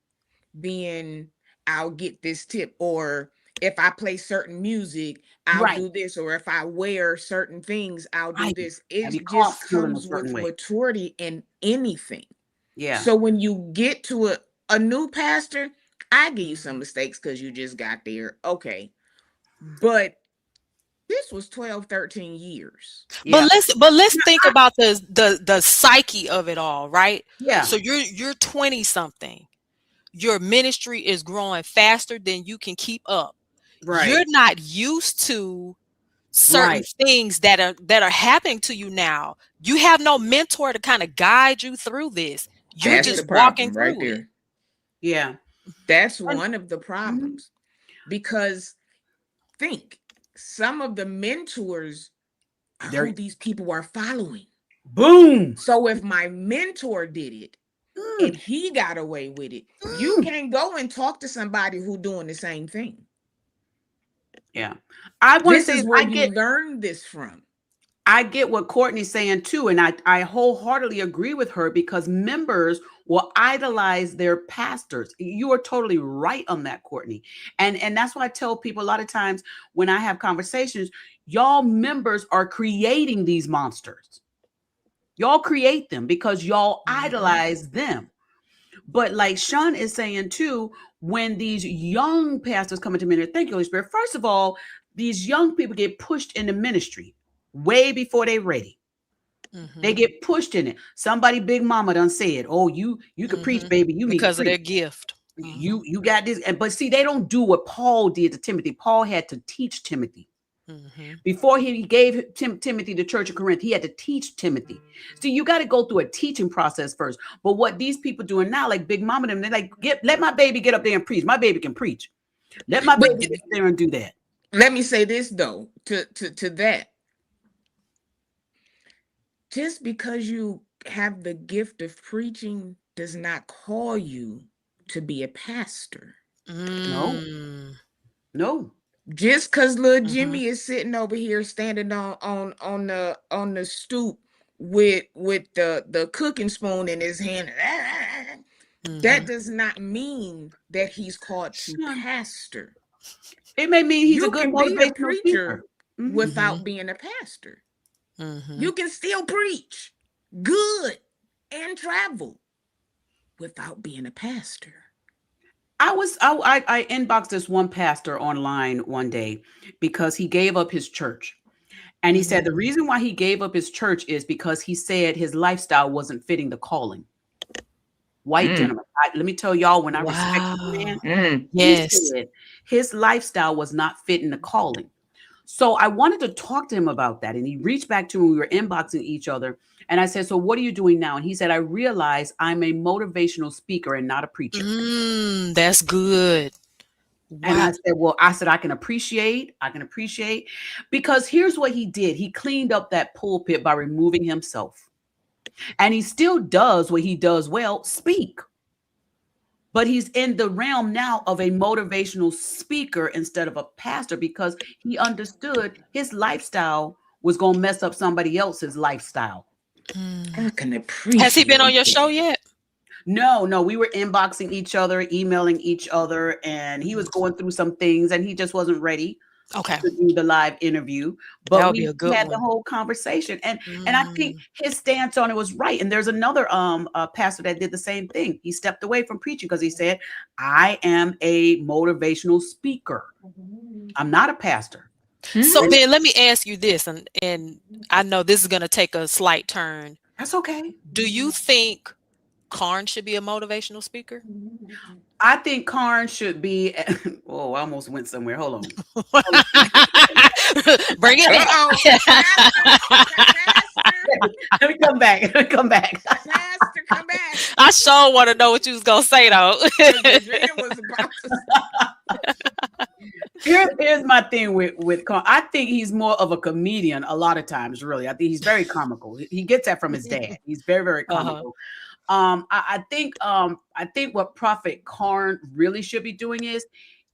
then I'll get this tip. Or if I play certain music, I'll do this. Or if I wear certain things, I'll do this. It just comes with maturity in anything. Yeah. So when you get to a new pastor, I give you some mistakes because you just got there. Okay. But this was 12, 13 years. But let's think about the psyche of it all, right? Yeah. So you're 20 something. Your ministry is growing faster than you can keep up. Right. You're not used to certain things that are happening to you now. You have no mentor to kind of guide you through this. You're just walking through it. Yeah. That's one of the problems. Because think, some of the mentors are who these people are following. Boom. So if my mentor did it, and he got away with it. You can't go and talk to somebody who doing the same thing. Yeah. I want to This say is where you learn this from. I get what Courtney's saying too, and I wholeheartedly agree with her because members will idolize their pastors. You are totally right on that, Courtney. And that's why I tell people a lot of times when I have conversations, y'all members are creating these monsters. Y'all create them because y'all idolize them. But like Shun is saying too, when these young pastors come into ministry, thank you, Holy Spirit. First of all, these young people get pushed into ministry way before they're ready. They get pushed in it. Somebody big mama done said, "Oh, you could preach, baby. You need to because of preach. their gift. You got this." And but see, they don't do what Paul did to Timothy. Paul had to teach Timothy. Before he gave Timothy the church of Corinth, he had to teach Timothy. So you got to go through a teaching process first. But what these people doing now, like Big Mama, them, they're like, let my baby get up there and preach. My baby can preach. Let my baby get there and do that. Let me say this though, to that. Just because you have the gift of preaching does not call you to be a pastor. No. Just because little Jimmy is sitting over here standing on the stoop with the cooking spoon in his hand, that does not mean that he's called to pastor. It may mean he's you a good can be a motivational preacher speaker. without being a pastor. You can still preach good and travel without being a pastor. I inboxed this one pastor online one day because he gave up his church. And he said the reason why he gave up his church is because he said his lifestyle wasn't fitting the calling. White gentleman. Let me tell y'all, when I respect the man, he said his lifestyle was not fitting the calling. So I wanted to talk to him about that. And he reached back to me. We were inboxing each other. And I said, so what are you doing now? And he said, I realize I'm a motivational speaker and not a preacher. That's good. Wow. And I said, well, I can appreciate because here's what he did. He cleaned up that pulpit by removing himself. And he still does what he does well, speak. But he's in the realm now of a motivational speaker instead of a pastor because he understood his lifestyle was going to mess up somebody else's lifestyle. I can appreciate. Has he been on your show yet? No, we were inboxing each other, emailing each other, and he was going through some things and he just wasn't ready to do the live interview. But we had the whole conversation. And I think his stance on it was right. And there's another pastor that did the same thing. He stepped away from preaching because he said, I am a motivational speaker. I'm not a pastor. So then let me ask you this, and I know this is going to take a slight turn. That's okay. Do you think Karn should be a motivational speaker? I think Karn should be. Oh, I almost went somewhere. Hold on. Bring it back. Let me come back. Pastor, come back. I sure want to know what you was gonna say though. Here's my thing with Karn. I think he's more of a comedian a lot of times, really. I think he's very comical. He gets that from his dad. He's very, very comical. I think what Prophet Karn really should be doing is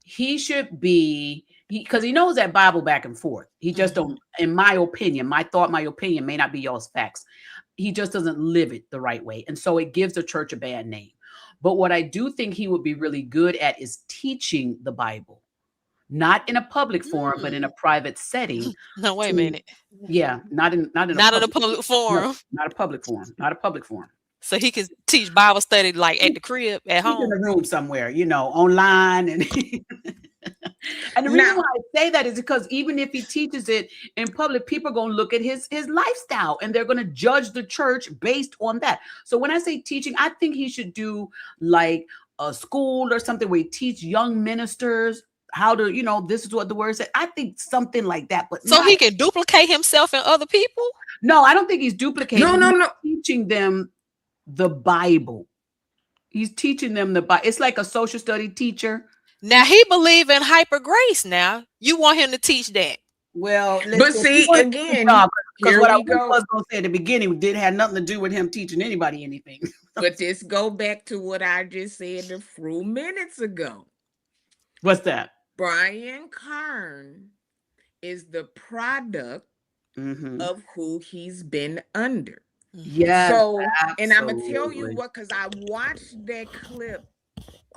he should be because he knows that Bible back and forth. He just don't, in my opinion, my opinion may not be y'all's facts. He just doesn't live it the right way. And so it gives the church a bad name. But what I do think he would be really good at is teaching the Bible. Not in a public forum, but in a private setting. No, wait a minute. Yeah, not in a public forum. No, not a public forum. So he can teach Bible study like at the crib, at home, in a room somewhere, online, and and the reason why I say that is because even if he teaches it in public, people are going to look at his lifestyle and they're going to judge the church based on that. So when I say teaching, I think he should do like a school or something where he teach young ministers how to, this is what the word said. I think something like that. But so he can duplicate himself and other people? No, I don't think he's duplicating. No. He's teaching them the Bible. He's teaching them the Bible. It's like a social study teacher. Now he believe in hyper grace. Now you want him to teach that? Well, But see, again, because here what I we go. was going to say at the beginning did have nothing to do with him teaching anybody anything. But this go back to what I just said a few minutes ago. What's that? Brian Kern is the product of who he's been under. Yes, So, and I'm gonna tell you absolutely. what, because I watched that clip.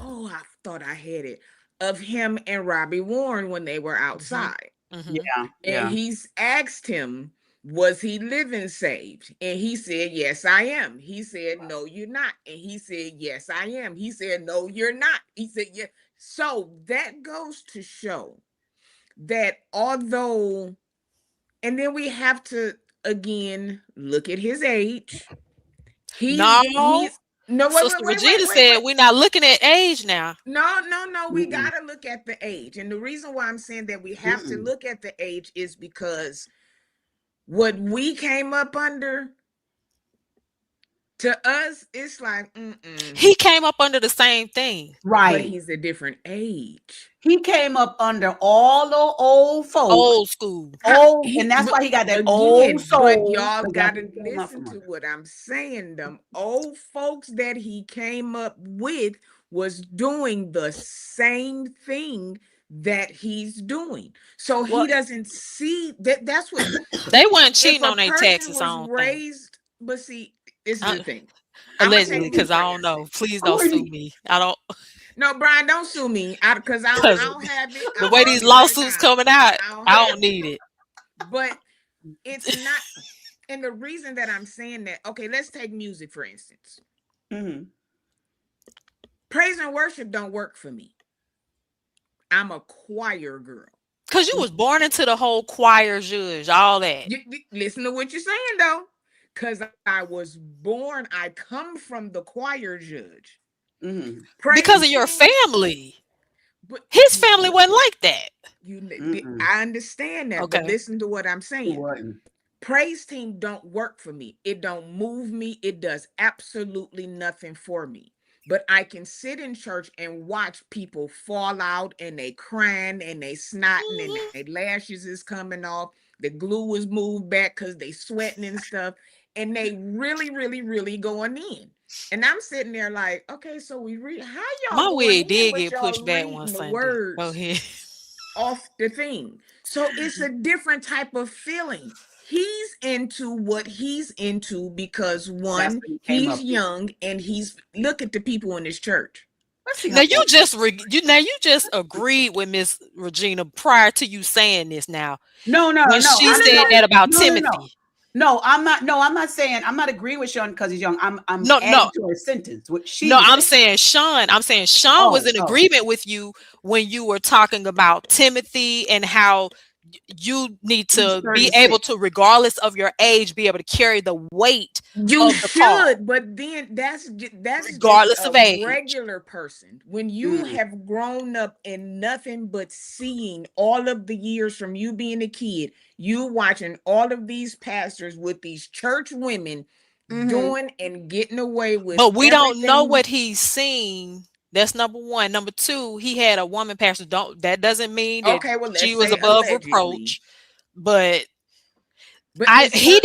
Oh, I thought I had it of him and Robbie Warren when they were outside. Yeah, And yeah. he's asked him, was he living saved? And he said, yes, I am. He said, no, you're not. And he said, yes, I am. He said, no, you're not. He said, yeah. So that goes to show that although, and then we have to again look at his age. No, He's no, Sister Regina said we're not looking at age now. No. We gotta look at the age. And the reason why I'm saying that we have to look at the age is because what we came up under, to us, it's like, He came up under the same thing. but Right. he's a different age. He came up under all the old folks. Old school. And that's why he got that old soul. But y'all because gotta that's where he came up listen from. to what I'm saying. Them old folks that he came up with was doing the same thing that he's doing. So he doesn't see that. That's what They weren't if cheating a on their person taxes was on raised. But see, this is the thing. allegedly, because I don't know. Please don't sue me. I don't. No, Brian, don't sue me because I don't have it. The way these lawsuits coming out, I don't need it. But it's not. And the reason that I'm saying that, okay, let's take music for instance. Praise and worship don't work for me. I'm a choir girl. Because you was born into the whole choir judge, all that. Listen to what you're saying though. Because I was born, I come from the choir judge. Because of your family. But his family wasn't like that. I understand that, but listen to what I'm saying. Praise team don't work for me. It don't move me. It does absolutely nothing for me. But I can sit in church and watch people fall out and they crying and they snotting and their lashes is coming off. The glue is moved back because they sweating and stuff. And they really, really, really going in. And I'm sitting there like, okay, so we read how y'all. My wig did get pushed back one Sunday. Words off the thing. So it's a different type of feeling. He's into what he's into because one, he's young and he's look at the people in his church. Now you just agreed with Miss Regina prior to you saying this. Now, no, when she said that about Timothy. No, I'm not saying I'm not agreeing with Shun because he's young. I'm adding to her sentence. I'm saying Shun. I'm saying Shun was in agreement with you when you were talking about Timothy and how you need to be able to, regardless of your age, be able to carry the weight. You should, but then that's regardless of age. Regular person. When you have grown up in nothing but seeing all of the years from you being a kid, you watching all of these pastors with these church women doing and getting away with. But we don't know what he's seen. That's number one. Number two, he had a woman pastor. That doesn't mean that she was above reproach. But he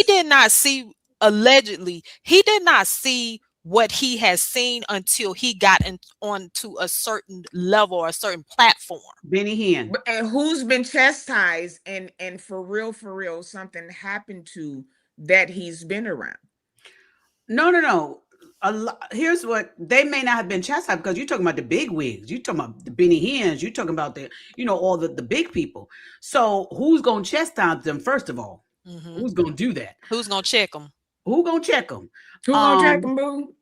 did not see, allegedly, he did not see what he has seen until he got onto a certain level or a certain platform. Benny Hinn. And who's been chastised and for real, something happened to that he's been around. No. Here's what they may not have been chastised because you're talking about the big wigs, you're talking about the Benny Hinns, you're talking about all the big people. So who's gonna chastise them first of all? Who's gonna do that? Who's gonna check them? Who gonna check them? Who gonna check them, boo?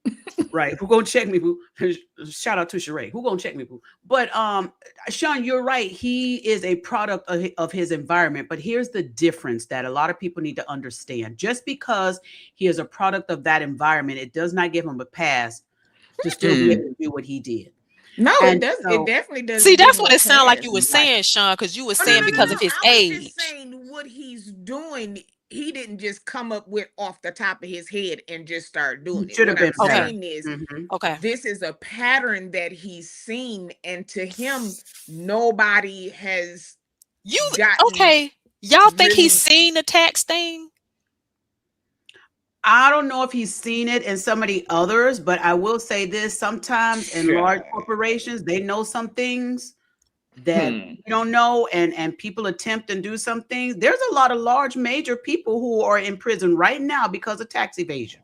Right? Who gonna check me, boo? Shout out to Sheree. Who gonna check me, boo? But Shun, you're right. He is a product of his environment. But here's the difference that a lot of people need to understand. Just because he is a product of that environment, it does not give him a pass to still be able to do what he did. No, it does. It definitely does. See, that's what it sounded like you were saying, Shun, because you were saying because of his age. I was just saying what he's doing. He didn't just come up with off the top of his head and just start doing it. What I'm saying is, this is a pattern that he's seen, and to him, nobody has You gotten okay? Y'all think he's really. seen the tax thing? I don't know if he's seen it in some of the others, but I will say this: sometimes in large corporations, they know some things that Hmm. we don't know, and people attempt and do some things. There's a lot of large major people who are in prison right now because of tax evasion.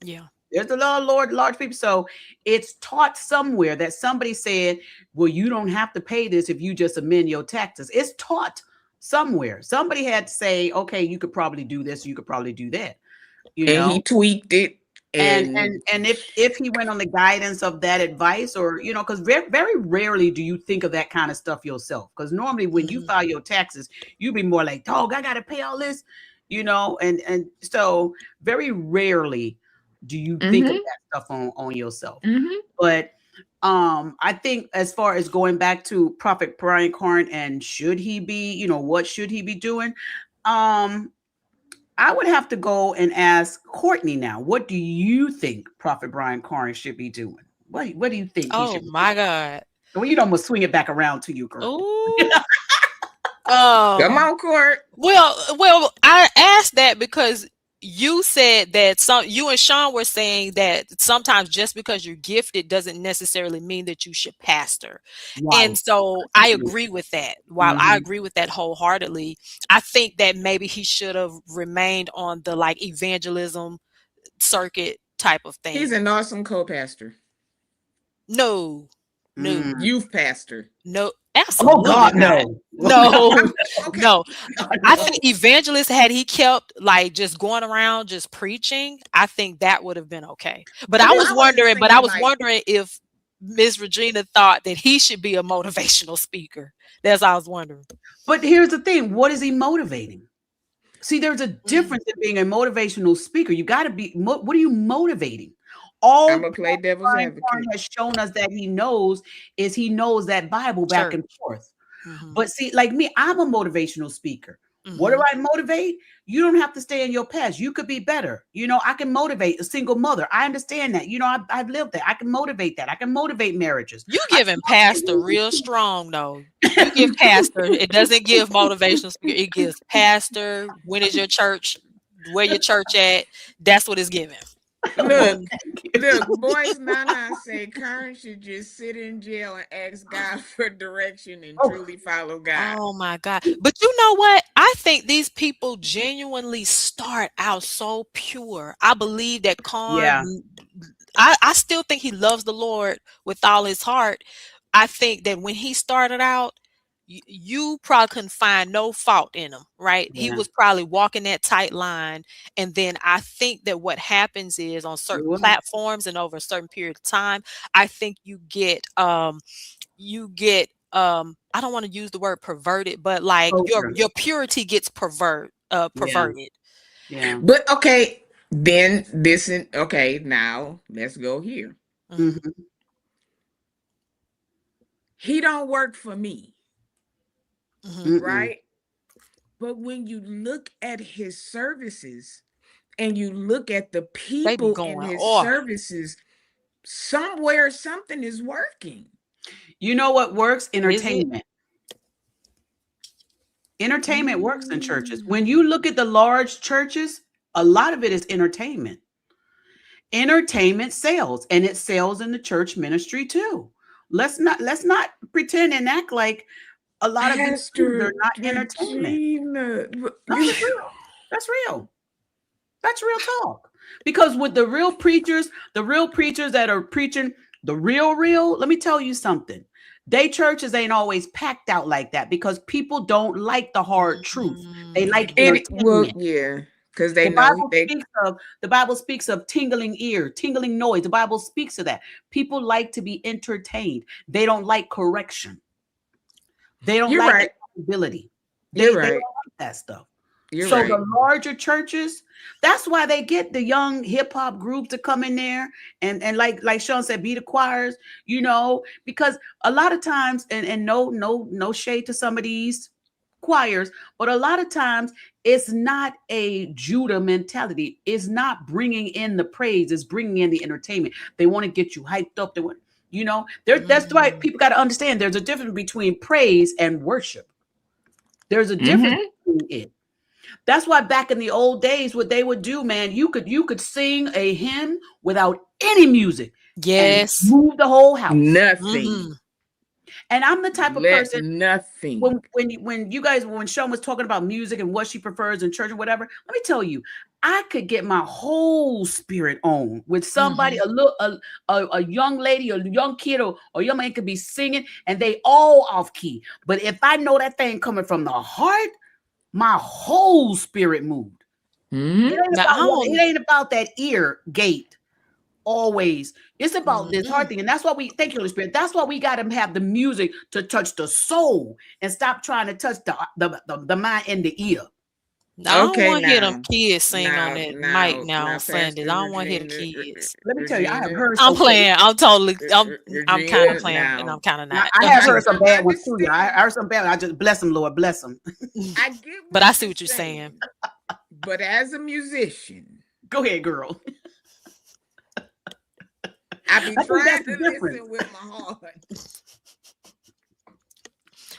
Yeah. There's a lot of large people. So it's taught somewhere that somebody said, well, you don't have to pay this if you just amend your taxes. It's taught somewhere. Somebody had to say, okay, you could probably do this, you could probably do that, you And know. he tweaked it, And and if he went on the guidance of that advice, or because very rarely do you think of that kind of stuff yourself. Because normally when you Mhm. file your taxes, you be more like, dog, I gotta pay all this, and so very rarely do you think of mm-hmm, that stuff on yourself. mm-hmm. But I think as far as going back to Prophet Brian Carn and should he be, what should he be doing? Um, I would have to go and ask Courtney now. What do you think Prophet Brian Carn should be doing? What do you think he Oh should be my God. doing? Well, I'm gonna swing it back around to you, girl. Ooh. Come Um. on, Court. Well, I asked that because you said that you and Sean were saying that sometimes just because you're gifted doesn't necessarily mean that you should pastor. And Right. so I agree with that. While I Mhm. agree with that wholeheartedly, I think that maybe he should have remained on the like evangelism circuit type of He's thing. an awesome co-pastor, No, no, Mm. youth pastor. no, Oh absolutely God, not. no. No, Okay, no. God, I no. think evangelist, had he kept like just going around just preaching, I think that would have been okay. But I but was I wasn't wondering, but I saying was like. wondering if Miss Regina thought that he should be a motivational speaker. That's all I was wondering. But here's the thing: what is he motivating? See, there's a Mm, difference in being a motivational speaker. You got to be. What are you motivating? All I'm gonna play devil's Brian Carn advocate. has shown us that he knows that Bible back church. and forth. Hmm. But see, like me, I'm a motivational speaker. What do Hmm. I motivate? You don't have to stay in your past. You could be better. I can motivate a single mother. I understand that. I've lived that. I can motivate that. I can motivate marriages. You I giving pastor real strong though. You give pastor, it doesn't give motivational speaker. It gives pastor. When is your church? Where your church at? That's what it's giving. well, Look, thank you. look, boys Nana say Karen should just sit in jail and ask God for direction and Oh, truly follow God. Oh my God. But you know what? I think these people genuinely start out so pure. I believe that yeah. Karn, I still think he loves the Lord with all his heart. I think that when he started out, you probably couldn't find no fault in him, right? He Yeah. was probably walking that tight line. And then I think that what happens is on It certain was. platforms and over a certain period of time, I think you get I don't want to use the word perverted, but like Culture. your purity gets Yeah. perverted. Yeah. But okay, then this is okay. Now let's go here. Hmm. Mhm. He don't work for me, Hmm. Mm-mm. right? But when you look at his services and you look at the They be people in going, his oh, services, somewhere something is working. You know what works? is it? Entertainment. Entertainment works in churches. When you Mm. look at the large churches, a lot of it is entertainment. Entertainment sells, and it sells in the church ministry too. Let's not pretend and act like a lot of these things are Pastor not entertainment. Regina. No, that's real. That's real. That's real talk. Because with the real preachers that are preaching the real, let me tell you something. They churches ain't always packed out like that because people don't like the hard truth. They like It well, entertainment. yeah, because they The know Bible they. speaks of the Bible speaks of tingling ear, tingling noise. The Bible speaks of that. People like to be entertained. They don't like correction. They don't You're like right. accountability. You're They don't right. like that stuff. You're So right. the larger churches, that's why they get the young hip hop group to come in there and like Sean said, be the choirs, because a lot of times, and no shade to some of these choirs, but a lot of times it's not a Judah mentality. It's not bringing in the praise. It's bringing in the entertainment. They want to get you hyped up. They want, that's why Mm. people got to understand there's a difference between praise and worship. There's a difference between it. That's why back in the old days, what they would do, man, you could sing a hymn without any music and Yes. move the whole house. Nothing. And I'm the type of person nothing. when Shun was talking about music and what she prefers in church or whatever, let me tell you, I could get my whole spirit on with somebody, a young lady, a young kid, or a young man could be singing and they all off key. But if I know that thing coming from the heart, my whole spirit moved. It ain't about that ear gate. Always, it's about this heart thing, and that's why we thank you, Holy Spirit. That's why we got to have the music to touch the soul and stop trying to touch the mind and the ear. I don't want to hear them kids sing on that mic now on Sundays. I don't want to hear the kids. Let me tell you, I have heard. I'm playing. I'm totally. I'm kind of playing, and I'm kind of not. I have heard some bad ones too. I heard some bad. I just bless them, Lord, bless them. But I see what you're saying. But as a musician, go ahead, girl. I be trying to listen with my heart.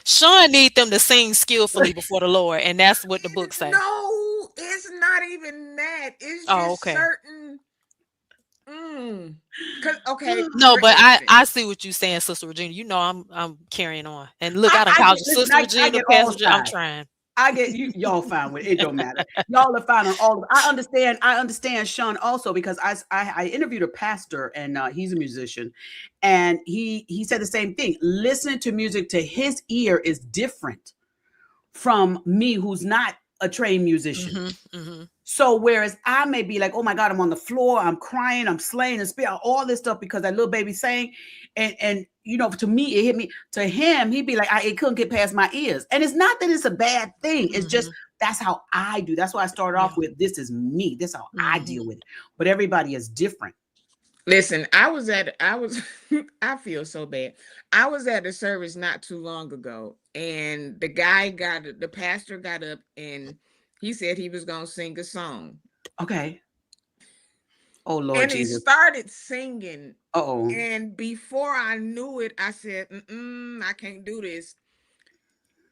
Shun need them to sing skillfully before the Lord, and that's what the book says. No, it's not even that. It's just certain. No, but I see what you're saying, Sister Regina. You know I'm carrying on, and look, I done called you Sister Regina, Pastor. I'm trying. I get you. Y'all fine with it. It don't matter. Y'all are fine on all of it. I understand Shun also because I interviewed a pastor and he's a musician, and he said the same thing. Listening to music to his ear is different from me, who's not a trained musician. So whereas I may be like, oh my God, I'm on the floor, I'm crying, I'm slaying and spit all this stuff because that little baby sang, and you know, to me it hit me. To him, he'd be like, it couldn't get past my ears. And it's not that it's a bad thing. It's just that's how I do. That's why I started off with this is me. This is how I deal with it. But everybody is different. Listen, I feel so bad. I was at a service not too long ago, and the pastor got up and he said he was gonna sing a song. Okay. Oh Lord and Jesus. He started singing. Uh-oh. And before I knew it, I said, I can't do this.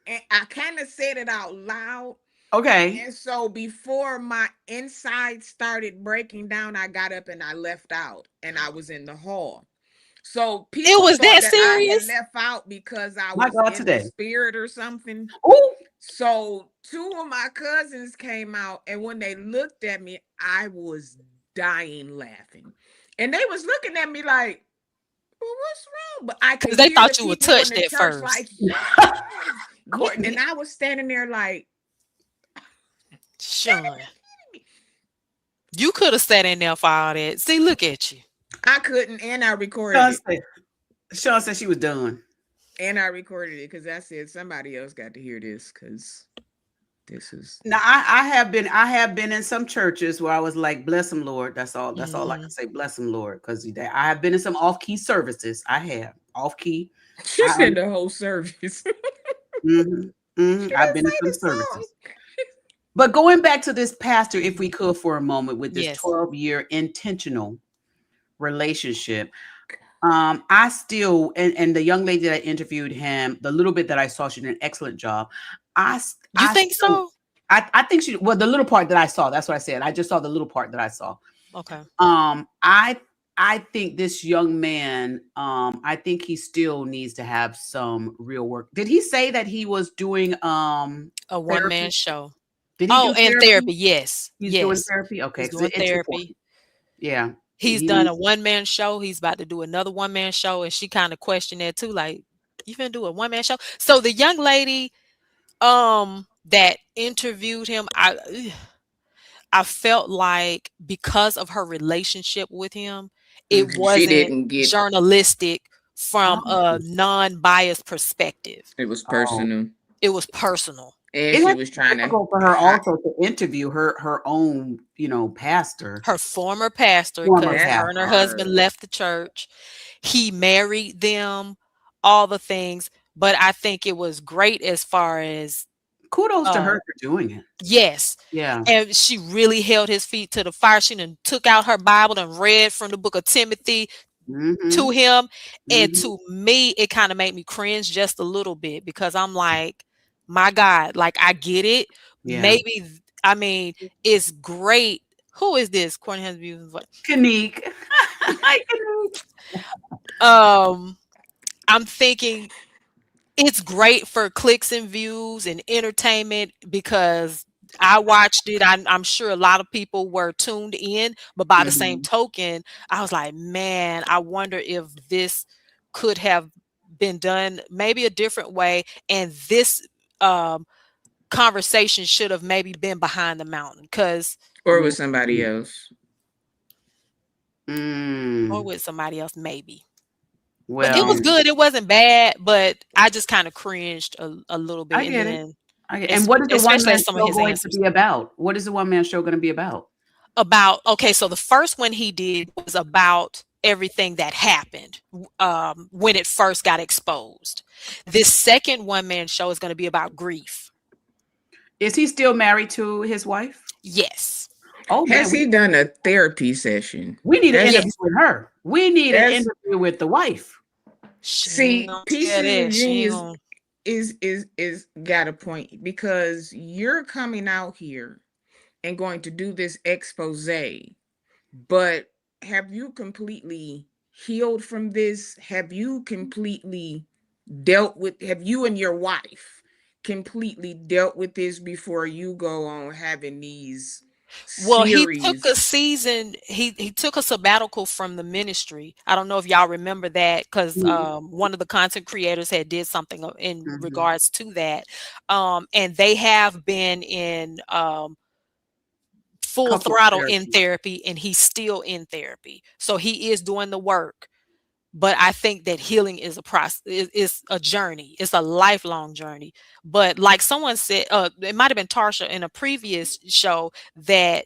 And I kind of said it out loud. Okay. And so before my inside started breaking down, I got up and I left out, and I was in the hall. So people it was that serious. I left out because I was in the spirit or something. Ooh. So 2 of my cousins came out, and when they looked at me, I was dying laughing, and they was looking at me like, well, what's wrong? But I could, they thought you were touched at first. Like, and I was standing there like, Shun, you could have sat in there for all that. See, look at you. I couldn't, and I recorded it. Shun said she was done. And I recorded it because I said somebody else got to hear this because this is. Now I have been in some churches where I was like, bless him, Lord. That's all I can say. Bless him, Lord, because I have been in some off-key services. I have off-key. She said the whole service. I've been in some services. But going back to this pastor, if we could for a moment, with this 12-year intentional relationship, I still and the young lady that I interviewed him, the little bit that I saw, she did an excellent job. You think so? I think she. Well, the little part that I saw, that's what I said. I just saw the little part that I saw. Okay. I think this young man, I think he still needs to have some real work. Did he say that he was doing a one-man show? Did he do therapy? Therapy, yes. He's doing therapy? Okay. He's doing therapy. Yeah. He's done a one-man show. He's about to do another one-man show. And she kind of questioned that too. Like, you finna do a one-man show? So the young lady that interviewed him, I felt like because of her relationship with him, it wasn't journalistic from a non-biased perspective. It was personal. It was personal. And she was trying to for her also to interview her own, pastor, her former pastor, because her and her husband left the church. He married them, all the things. But I think it was great as far as kudos to her for doing it. Yes. Yeah. And she really held his feet to the fire. She done took out her Bible and read from the book of Timothy to him. And to me, it kind of made me cringe just a little bit because I'm like, my God, like I get it. Yeah. Maybe I mean it's great. Who is this? Courtney has views. Kanique. Hi, Kanique. I'm thinking it's great for clicks and views and entertainment because I watched it. I'm sure a lot of people were tuned in, but by the same Mhm. token, I was like, man, I wonder if this could have been done maybe a different way. And this um, conversation should have maybe been behind the mountain because, Or with somebody Mhm. else. or Mm. with somebody else, maybe. But it was Well, Yeah. good. It wasn't bad, but I just kind of cringed a little I bit. And get it. then, And what is the one especially man at some of show his going to answers. be about? What is the one man show going to be about? About okay, so the first one he did was about everything that happened when it first got exposed. This second one man show is going to be about grief. Is he still married to his wife? Yes. Oh man, Has he done a therapy session? we need an That's interview Yes. with her. We need an that's interview with the wife. She ain't see, gonna share pieces of that. She ain't genius gonna. is got a point because you're coming out here and going to do this expose, but have you completely healed from this? Have you completely dealt with, have you and your wife completely dealt with this before you go on having these Well, he took a series? season. He took a sabbatical from the ministry. I don't know if y'all remember that because Mhm. one of the content creators had did something in Mhm. regards to that, and they have been in full Couples throttle in therapy. therapy, and he's still in therapy. So he is doing the work. But I think that healing is a process, is a journey. It's a lifelong journey. But like someone said, it might have been Tarsha in a previous show that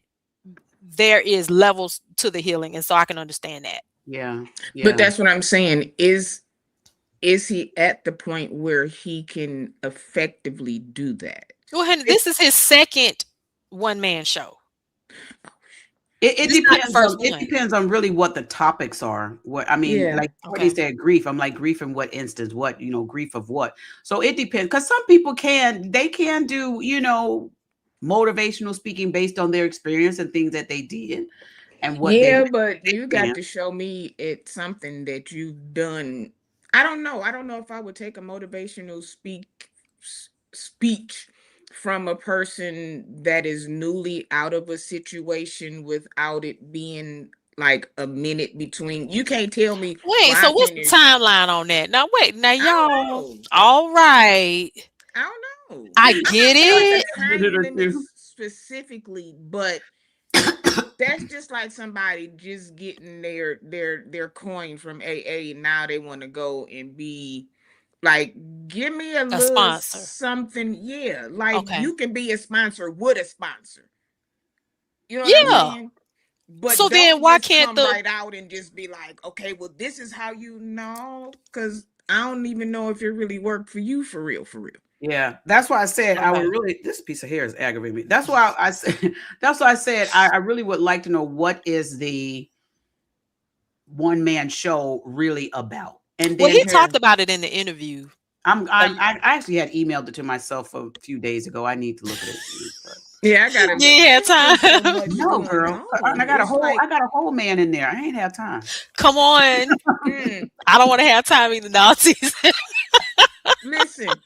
there is levels to the healing, and so I can understand that. Yeah. But Yeah. that's what I'm saying. Is he at the point where he can effectively do that? Well, honey, It, this is his second one man show. it This is not the depends on first one. really what the topics are. What I mean, Yeah. like Courtney Okay. said, grief. I'm like grief in what instance? What grief of what? So it depends because some people can do motivational speaking based on their experience and things that they did and what they Yeah, but you got experienced. to show me it's something that you've done. I don't know. I don't know if I would take a motivational speech from a person that is newly out of a situation without it being like a minute between. You can't tell me, Wait, well, so I what's the finished. timeline on that? Now, wait, now, I y'all, don't know. all right. I don't know. I I'm get not saying Like the it. a minute or timing two. is specifically, but that's just like somebody just getting their coin from AA. Now they want to go and be like, give me a A little sponsor. something. Yeah, like Okay. you can be a sponsor with a sponsor. You know what I'm Yeah. saying? So But then don't why just can't come the right out and just be like, okay, well, this is how you know, because I don't even know if it really worked for you for real, for real. Yeah, that's why I said I would okay. really. This piece of hair is aggravating me. That's why I said. That's why I said I really would like to know what is the one man show really about, and Well, then he here talked about it in the interview. I actually had emailed it to myself a few days ago. I need to look at it again, but Yeah, I gotta You look. ain't It's had just so time. much no, going girl, I on. got a It's whole like, man in there. I ain't have time. Come on. mm, I don't want to have time either, Nazis. listen,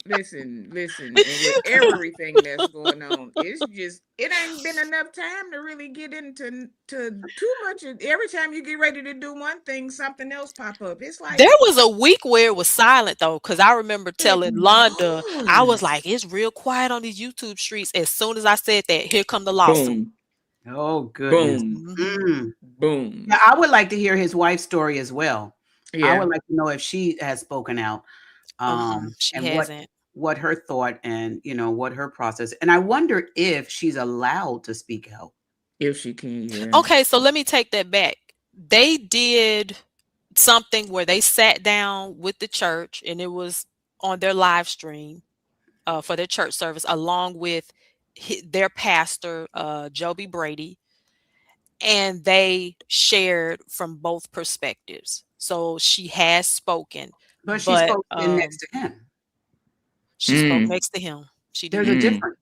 listen, and with everything that's going on, it's just it ain't been enough time to really get into too much. Every time you get ready to do one thing, something else pop up. It's There like was a week where it was silent though, because I remember it telling Londa, I was like, was. it's real quiet on these YouTube streets. As soon as I said that, here come the lawsuit. Boom, Oh goodness. boom, Hmm. Mm. boom. Now, I would like to hear his wife's story as well. I Yeah. would like to know if she has spoken out, She and hasn't. what her thought and what her process. And I wonder if she's allowed to speak out. If she can, yeah. Okay, so let me take that back. They did something where they sat down with the church, and it was on their live stream for their church service, along with their pastor, Joby Brady, and they shared from both perspectives. So she has spoken, But she's but supposed to be next to him. She spoke Mm, next to him. She There's a did. mm, difference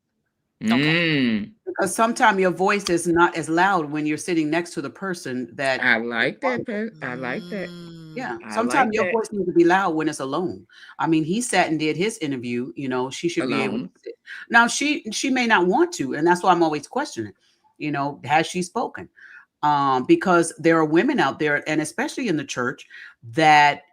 Okay. mm. because sometimes your voice is not as loud when you're sitting next to the person that I is like that, vulnerable. Pat. I like that. Mm. Yeah, I sometimes like your that. voice needs to be loud when it's alone. I mean, he sat and did his interview. She should be able to Alone. sit. Now she may not want to, and that's why I'm always questioning. Has she spoken? Because there are women out there, and especially in the church, that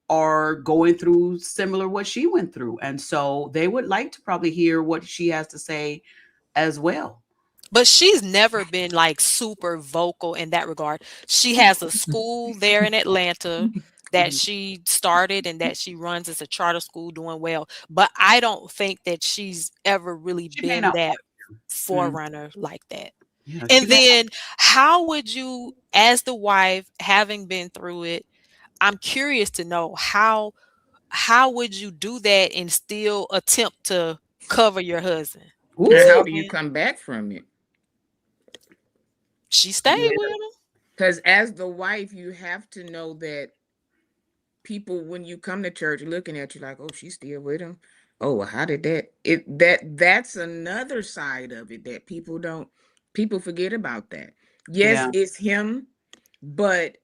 are going through similar what she went through, and so they would like to probably hear what she has to say as well. But she's never been like super vocal in that regard. She has a school there in Atlanta that Mhm. she started and that she runs as a charter school doing well. But I don't think that she's ever really She may been not that want to. forerunner like that. Yeah, she And may. then how would you, as the wife, having been through it, I'm curious to know how would you do that and still attempt to cover your husband? You And see Ooh, how what do I'm you saying? come back from it? She stayed yeah, with him. Because as the wife, you have to know that people, when you come to church, looking at you like, "Oh, she's still with him." Oh, well, how did that's another side of it that people forget about that. Yes, yeah, it's him, but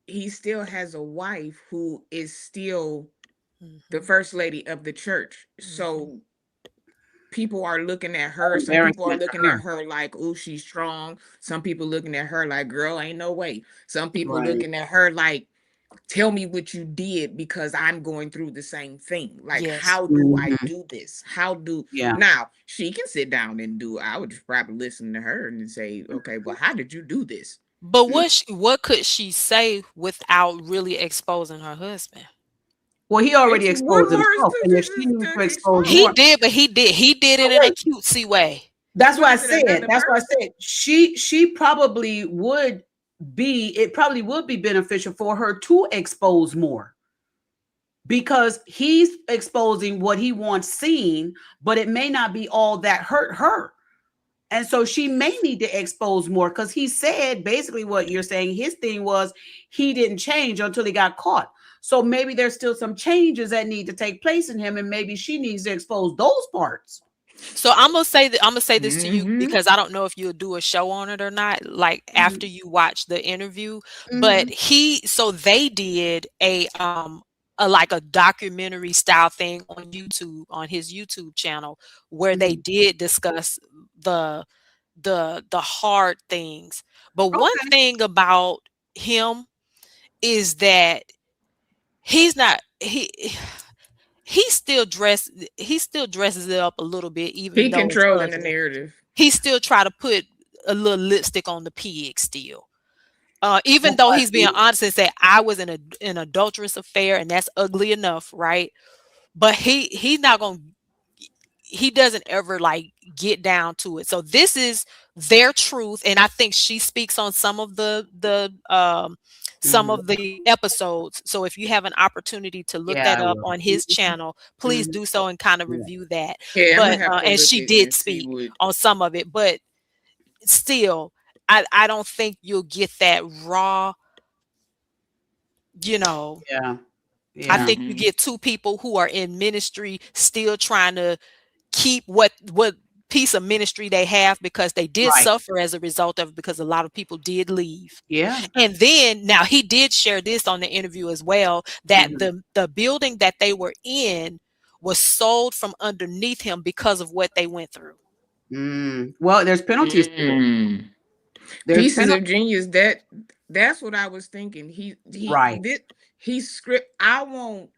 he still has a wife who is still the Mhm, first lady of the church. mhm. So people are looking at her. Some people are embarrassment to looking at her. her like, "Oh, she's strong." Some people looking at her like, "Girl, ain't no way." Some people Right. looking at her like, "Tell me what you did because I'm going through the same thing. Like, Yes. how do I Mhm. do this? How do Yeah. now she can sit down and do I would just probably listen to her and say, okay, well, how did you do this? But what could she say without really exposing her husband? Well, he already What exposed more is himself, and if she needs to to expose He more, expose? did, but he did but it in a wait, cutesy way. that's What why I is it? said. Another That's why I person? said she probably would be. It probably would be beneficial for her to expose more because he's exposing what he wants seen, but it may not be all that hurt her. And so she may need to expose more because he said basically what you're saying. His thing was he didn't change until he got caught. So maybe there's still some changes that need to take place in him, and maybe she needs to expose those parts. So I'm gonna say this to you Mm-hmm. because I don't know if you'll do a show on it or not, like after Mhm. you watch the interview. But Mhm. they did a like a documentary style thing on YouTube on his YouTube channel where they Mhm. did discuss the the hard things. But one Okay. thing about him is that he's not he still dresses it up a little bit even He though it's controlling the ugly. narrative. He still try to put a little lipstick on the pig still. Even That's though why I he's being see. honest and say I was in an adulterous affair and that's ugly enough, right? But he's not gonna he doesn't ever like get down to it. So this is their truth, and I think she speaks on some Mhm. of the episodes. So if you have an opportunity to look Yeah, that I up will. on his channel, please Mhm. do so and kind of Yeah. review that. Yeah, I'm But gonna have to and look she at and did see speak what. on some of it, but still, I don't think you'll get that raw, you know. Yeah. I Yeah. think you Mm-hmm. get two people who are in ministry still trying to keep what piece of ministry they have because they did Right. suffer as a result of it because a lot of people did leave. Yeah. And then now he did share this on the interview as well that Mhm. the building that they were in was sold from underneath him because of what they went through. Well, there's penalties to it. Mm. There's Pieces penalties. of genius. That's what I was thinking. Right. He script. I want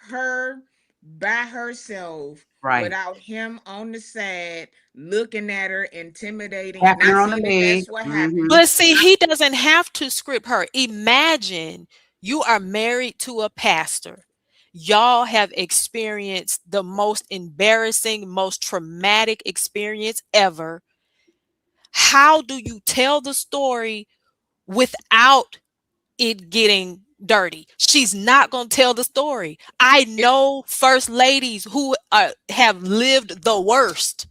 her by herself Right. without him on the side looking at her, intimidating, Tapping not her on the saying that leg. that's what happened. Mhm. But see, he doesn't have to script her. Imagine you are married to a pastor. Y'all have experienced the most embarrassing, most traumatic experience ever. How do you tell the story without it getting dirty? She's not going to tell the story. I It, know first ladies who have lived the worst.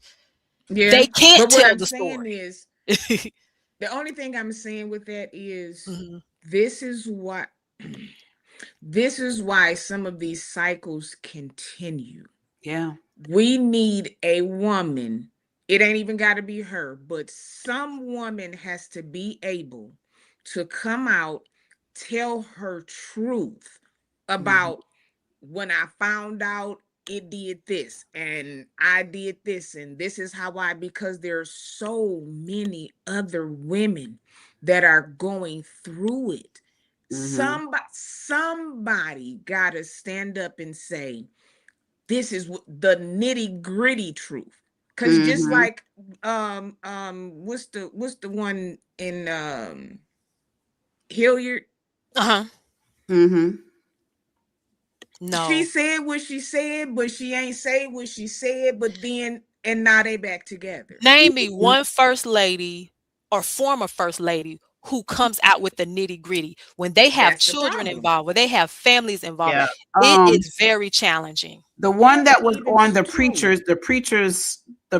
yeah, They can't but what tell I'm the saying story. is the only thing I'm saying with that is Mhm. this is what This is why some of these cycles continue. Yeah. We need a woman. It ain't even got to be her, but some woman has to be able to come out, tell her truth Mhm. about when I found out it did this and I did this and this is how I, because there's so many other women that are going through it. Mhm. Somebody got to stand up and say, this is the nitty gritty truth. Cause just Mhm. like what's the one in Hilliard? Uh-huh. Mhm. She No. said what she said, but she ain't say what she said, but then and now they back together. Name me one first lady or former first lady who comes out with the nitty gritty when they have That's the children problem. involved, when they have families involved. Yeah. It is very challenging. The one Yeah, that was even on true. the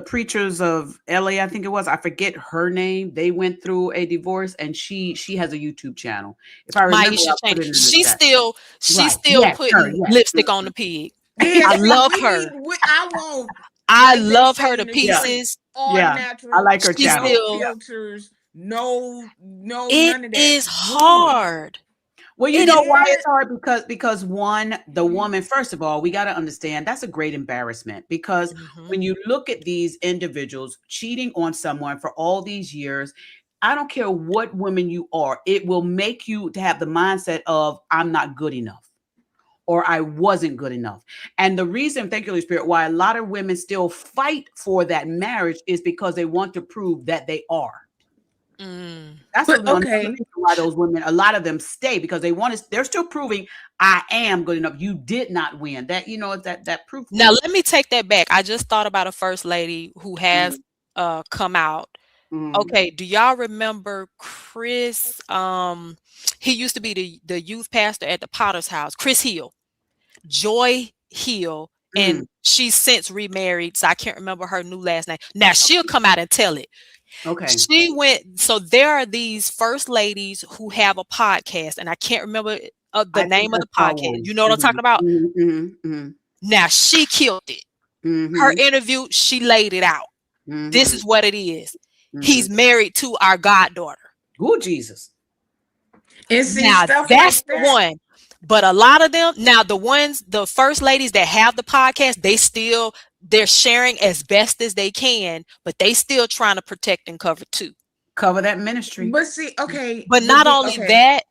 preachers of LA, I think it was. I forget her name. They went through a divorce, and she has a YouTube channel. If I remember, Maisha I'll Change. put it in the She chat. still she Right. still Yes, her. putting Yes. lipstick on the pig. Yeah, I see, love we her. need. I want, I like they love her say to in the Yeah. street, pieces. all Yeah. I natural, like her She channel. no still Yeah. filters, no it none of that. is Women, hard. Well, you It is know why yeah, it's hard, because one, the woman, first of all, we got to understand that's a great embarrassment, because mhm. when you look at these individuals cheating on someone for all these years, I don't care what woman you are, it will make you to have the mindset of I'm not good enough or I wasn't good enough. And the reason, thank you, Holy Spirit, why a lot of women still fight for that marriage is because they want to prove that they are. Mm. That's but another okay, reason why those women, a lot of them stay, because they want to, they're still proving I am good enough. You did not win. That, it's that proof Now thing. let me take that back. I just thought about a first lady who has Mhm, come out. mhm. Okay, do y'all remember Chris? He used to be the youth pastor at the Potter's house, Chris Hill, Joy Hill, Mm, and she's since remarried, so I can't remember her new last name. Now she'll come out and tell it. okay. She went, so there are these first ladies who have a podcast, and I can't remember the I think name of I the saw podcast. one. You know what I'm Mhm, talking about? mhm, mhm, mhm, Now she killed it. Her mhm, interview, she laid it out. This mhm, is what it is. mhm. He's married to our goddaughter. Oh, Jesus. and see Now stuff that's like the that. one. But a lot of them, now the ones, the first ladies that have the podcast, they're sharing as best as they can, but they still trying to protect and cover too. Cover that ministry. But see, okay, But but not then only okay, that,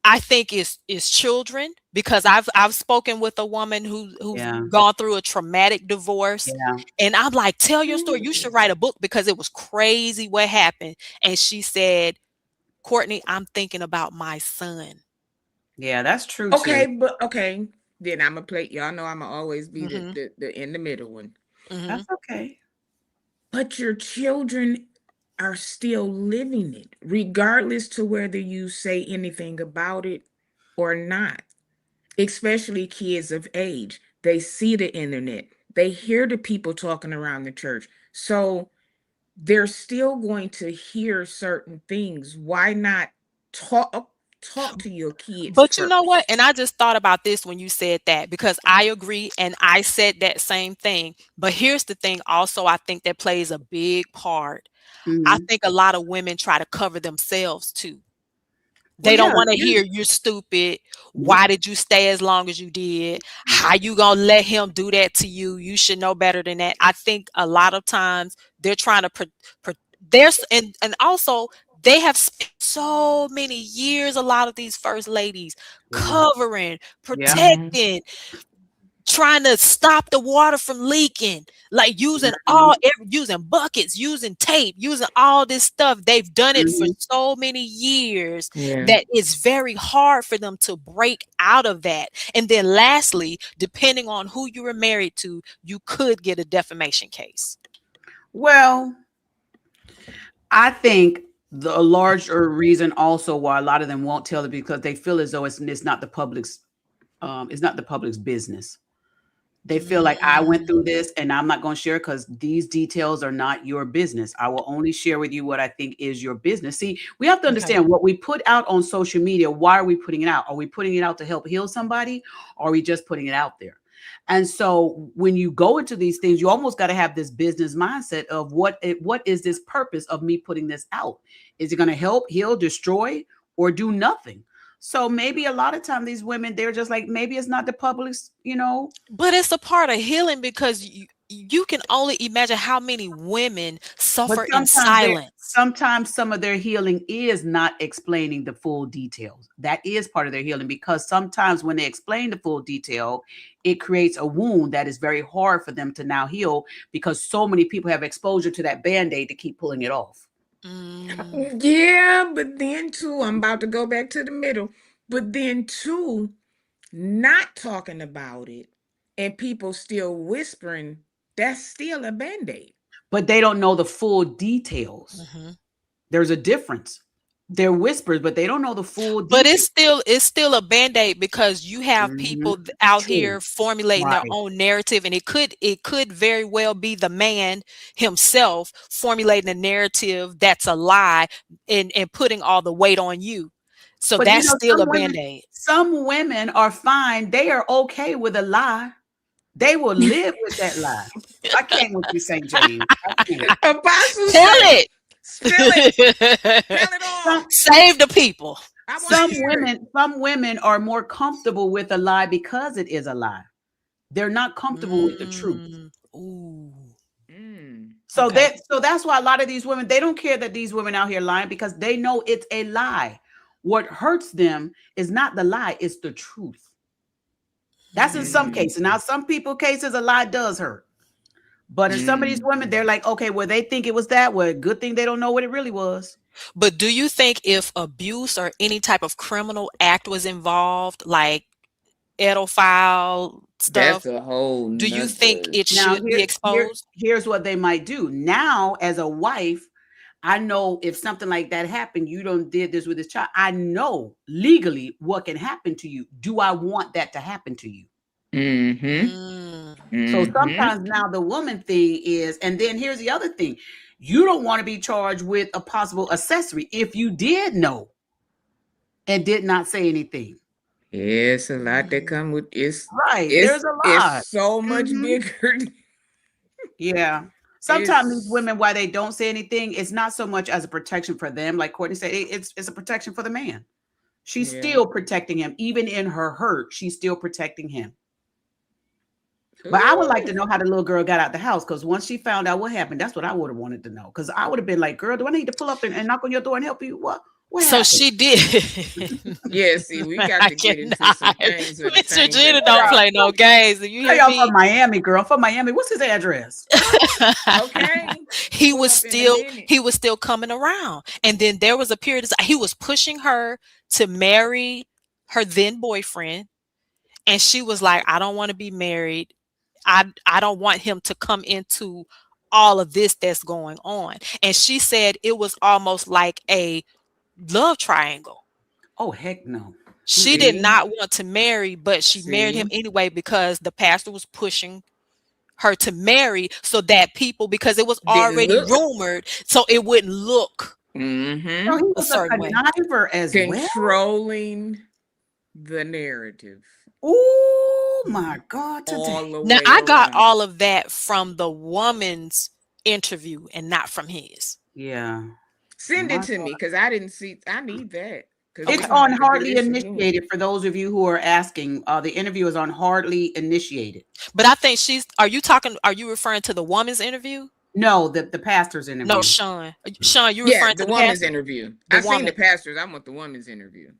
I think is children, because I've spoken with a woman who's Yeah. gone through a traumatic divorce, Yeah. and I'm like, tell your story. You ooh, should write a book because it was crazy what happened. And she said, Courtney, I'm thinking about my son. Yeah. That's true too. okay, but okay, then I'm gonna play. Y'all know I'm gonna always be the, Hmm. the in the middle one. Hmm. That's okay. But your children are still living it, regardless to whether you say anything about it or not. Especially kids of age. They see the internet. They hear the people talking around the church. So they're still going to hear certain things. Why not talk to your kids But you know what? first? And I just thought about this when you said that, because I agree and I said that same thing. But here's the thing also, I think that plays a big part. I Mhm. think a lot of women try to cover themselves too. Well, They don't yeah. want to Yeah. hear you're stupid. Nope. Why did you stay as long as you did? Nope. How you gonna let him do that to you? You should know better than that. I think a lot of times they're trying to there's and also they have spent so many years, a lot of these first ladies, Yeah. covering, Yeah. Mhm. protecting, trying to stop the water from leaking, like Mhm. using buckets, using tape, using all this stuff. They've done it for Mhm. so many years Yeah. that it's very hard for them to break out of that. And then lastly, depending on who you were married to, you could get a defamation case. Well, I think the larger reason also why a lot of them won't tell it, because they feel as though it's not the public's business. They feel like I went through this and I'm not going to share because these details are not your business. I will only share with you what I think is your business. See, we have to understand what we put out on social media. Why are we putting it out? Are we putting it out to help heal somebody? Or are we just putting it out there? And so when you go into these things, you almost got to have this business mindset of what is this purpose of me putting this out? Is it going to help, heal, destroy, or do nothing? So maybe a lot of time these women, they're just like, maybe it's not the public's, But it's a part of healing because you can only imagine how many women but suffer in silence. sometimes some of their healing is not explaining the full details. That is part of their healing because sometimes when they explain the full detail, it creates a wound that is very hard for them to now heal because so many people have exposure to that Band-Aid to keep pulling it off. Yeah, but then too, I'm about to go back to the middle. But then too, not talking about it and people still whispering, that's still a band-aid. But they don't know the full details. There's a difference. They're whispers, but they don't know the full But details. it's still a band-aid because you have people out True. here formulating their Right. own narrative, and it could very well be the man himself formulating a narrative that's a lie and putting all the weight on you. So But that's still a band-aid. some women are fine. They are okay with a lie. They will live with that lie. I can't with you, St. James. I can't. Apostle Tell said, it. spill it, tell it all. Save the people. I want to hear it. Some women are more comfortable with a lie because it is a lie. They're not comfortable with the truth. Ooh. So Okay. that's why a lot of these women, they don't care that these women out here lying because they know it's a lie. What hurts them is not the lie, it's the truth. That's in some cases. Now, some people cases a lie does hurt. But in some of these women, they're like, okay, well, they think it was that. Well, good thing they don't know what it really was. But do you think if abuse or any type of criminal act was involved, like pedophile stuff, That's a whole do you nother. think it Now, should be exposed? here's what they might do. Now, as a wife, I know if something like that happened, you don't did this with this child. I know legally what can happen to you. Do I want that to happen to you? So sometimes now the woman thing is, and then here's the other thing. You don't want to be charged with a possible accessory if you did know and did not say anything. It's a lot that come with it's Right. There's a lot. It's so much bigger. Yeah. Sometimes these women, why they don't say anything, it's not so much as a protection for them. Like Courtney said, it's a protection for the man. She's still protecting him. Even in her hurt, she's still protecting him. But I would like to know how the little girl got out the house because once she found out what happened, that's what I would have wanted to know. Because I would have been like, girl, do I need to pull up and knock on your door and help you? What So happened? she did. Yeah, see, we got to get into some things. Miss Regina don't play no games. You hear I'm me? from Miami, girl. I'm from Miami. What's his address? Okay. he Pull was up in a still minute. coming around, and then there was a period of he was pushing her to marry her then boyfriend, and she was like, I don't want to be married. I don't want him to come into all of this that's going on. And she said it was almost like a love triangle. Oh, heck no. She did not want to marry, but she married him anyway because the pastor was pushing her to marry so that people, because it was already rumored, so it wouldn't look So he a was a certain way. conniver as well. Controlling the narrative. Oh my God! All the Now way I got around. all of that from the woman's interview and not from his. Yeah. Send it to me because I didn't see. I need that. It's on Hardly Initiated for those of you who are asking. The interview is on Hardly Initiated. But I think are you referring to the woman's interview? No, the pastor's interview. No, Shun. Shun, you referring to the woman's interview. I seen the pastors. I want the woman's interview.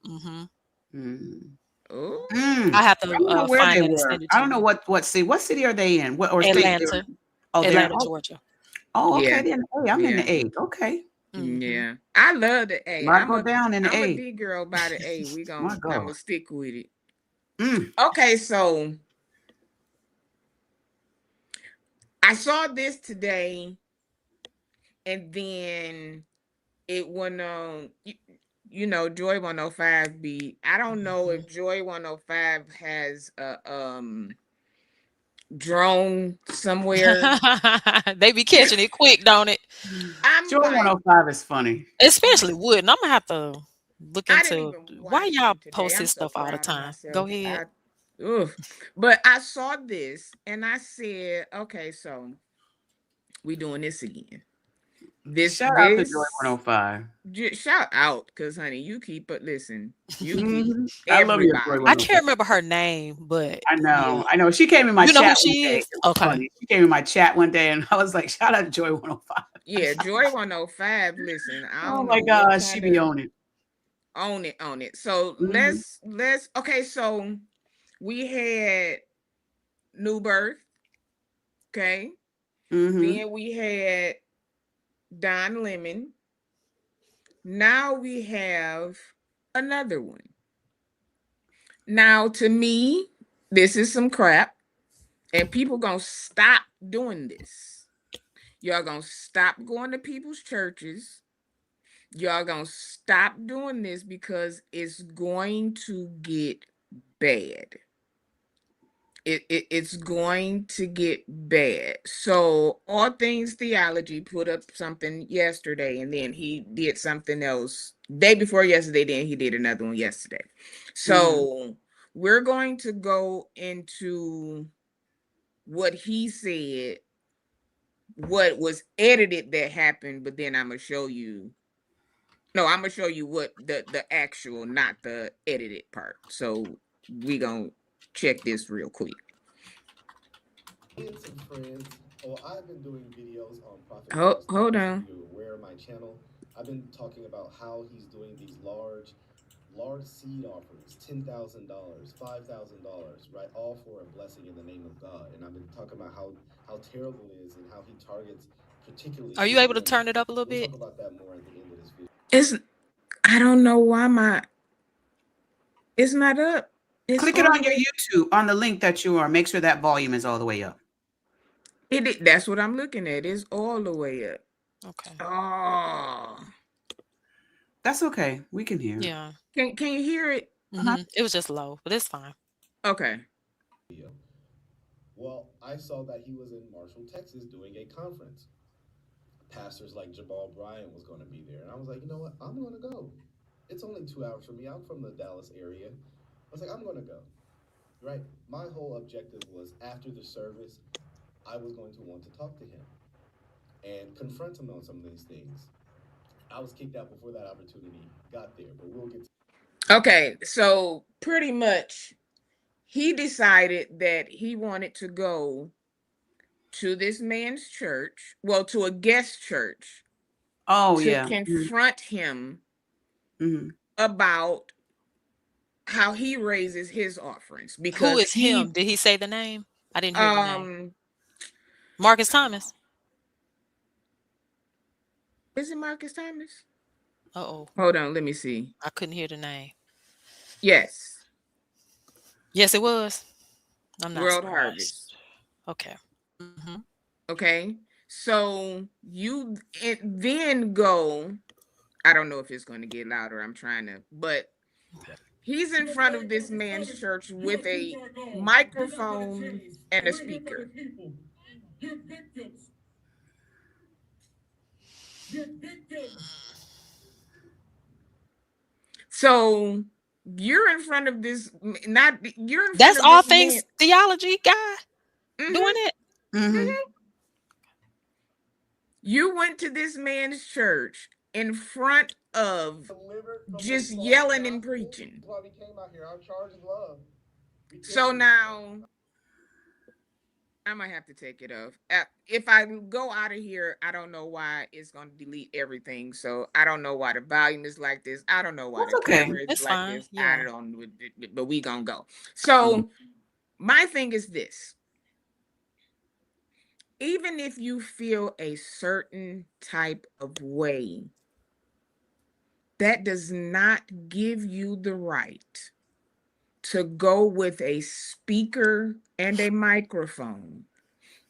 Oh, I have to find it and send it to I don't know what city. What city are they in? What or Atlanta. State? Oh, Atlanta, Georgia. Oh, okay. Yeah. Then I'm in the A. Okay. Yeah, I love the A. I'm go down in the I'm A. a D girl by the A. I'm God. gonna stick with it. Okay, so I saw this today, and then it went on. Joy 105 beat. I don't know if Joy 105 has drone somewhere. They be catching it quick, don't it? I'm Joy like, 105 is funny. Especially wood. And I'm gonna have to look I didn't into even why watch y'all them today. post I'm this so stuff all the proud of time. Go myself. ahead. Ugh. But I saw this and I said, okay, so we doing this again. This Shout out to Joy this 105. shout out, because honey, you keep it. Listen, you keep Mhm. I love you, Joy everybody. I 105. can't remember her name, but I yeah. know. I know. She came in my You know who chat one she day. is? It was Okay. funny. She came in my chat one day and I was like, shout out to Joy 105. Yeah, Joy 105. Listen, I Oh don't my know what gosh, she kind be of on it. on it. So Mhm. let's okay. So we had New Birth. Okay. Mhm. Then we had Don Lemon. Now we have another one. Now, to me, this is some crap, and people gonna stop doing this. Y'all gonna stop going to people's churches. Y'all gonna stop doing this because it's going to get bad. It's going to get bad. So all things theology put up something yesterday, and then he did something else day before yesterday. Then he did another one yesterday. Mhm. So we're going to go into what he said, what was edited that happened, but then I'm gonna show you. No, I'm gonna show you what the actual, not the edited part. So we gonna check this real quick. Me and some friends. Oh, I've been doing videos on Prophet Hold Cornerstone. on. If you're aware of my channel, I've been talking about how he's doing these large seed offerings, $10,000, $5,000, right? All for a blessing in the name of God. And I've been talking about how terrible it is and how he targets particularly Are you single able to women. turn it up a little We'll bit? talk about that more at the end of this video. It's I don't know why it's not up. It's Click it all the on your way. YouTube on the link that you are. Make sure that volume is all the way up. That's what I'm looking at. It's all the way up. Okay. Oh, That's okay. We can hear. Yeah. can you hear it? It was just low, but it's fine. Okay. Well, I saw that he was in Marshall, Texas doing a conference. Pastors like Jabal Bryant was going to be there. And I was like, you know what? I'm going to go. It's only 2 hours from me. I'm from the Dallas area. I was like, I'm going to go. Right? My whole objective was after the service, I was going to want to talk to him and confront him on some of these things. I was kicked out before that opportunity got there, but we'll get to. Okay. So pretty much he decided that he wanted to go to this man's church, well, to a guest church, Oh to yeah. confront him Mm-hmm. about how he raises his offerings Who because is him? Did he say the name? I didn't hear the name. um Marcus Thomas. is it Marcus Thomas? Uh-oh. Hold on, let me see. I couldn't hear the name. Yes, Yes, it was. I'm not World surprised. Harvest. Okay. Mm-hmm. Okay, so then go. I don't know if it's going to get louder. I'm trying to, but he's in front of this man's church with a microphone and a speaker. So you're in front of this, not you're in front That's of all this man. things theology guy doing Mhm, it? Mm-hmm. mhm. You went to this man's church in front of Delivered from the just false yelling and gospel. preaching. That's why we came out here. Our charge is love. We So can't preach the false now I might have to take it off. If I go out of here, I don't know why it's going to delete everything. So I don't know why the volume is like this. I don't know why That's the okay. camera is It's like fine. this. I Yeah. don't, but we going to go. Mhm. So my thing is this. Even if you feel a certain type of way, that does not give you the right to go with a speaker and a microphone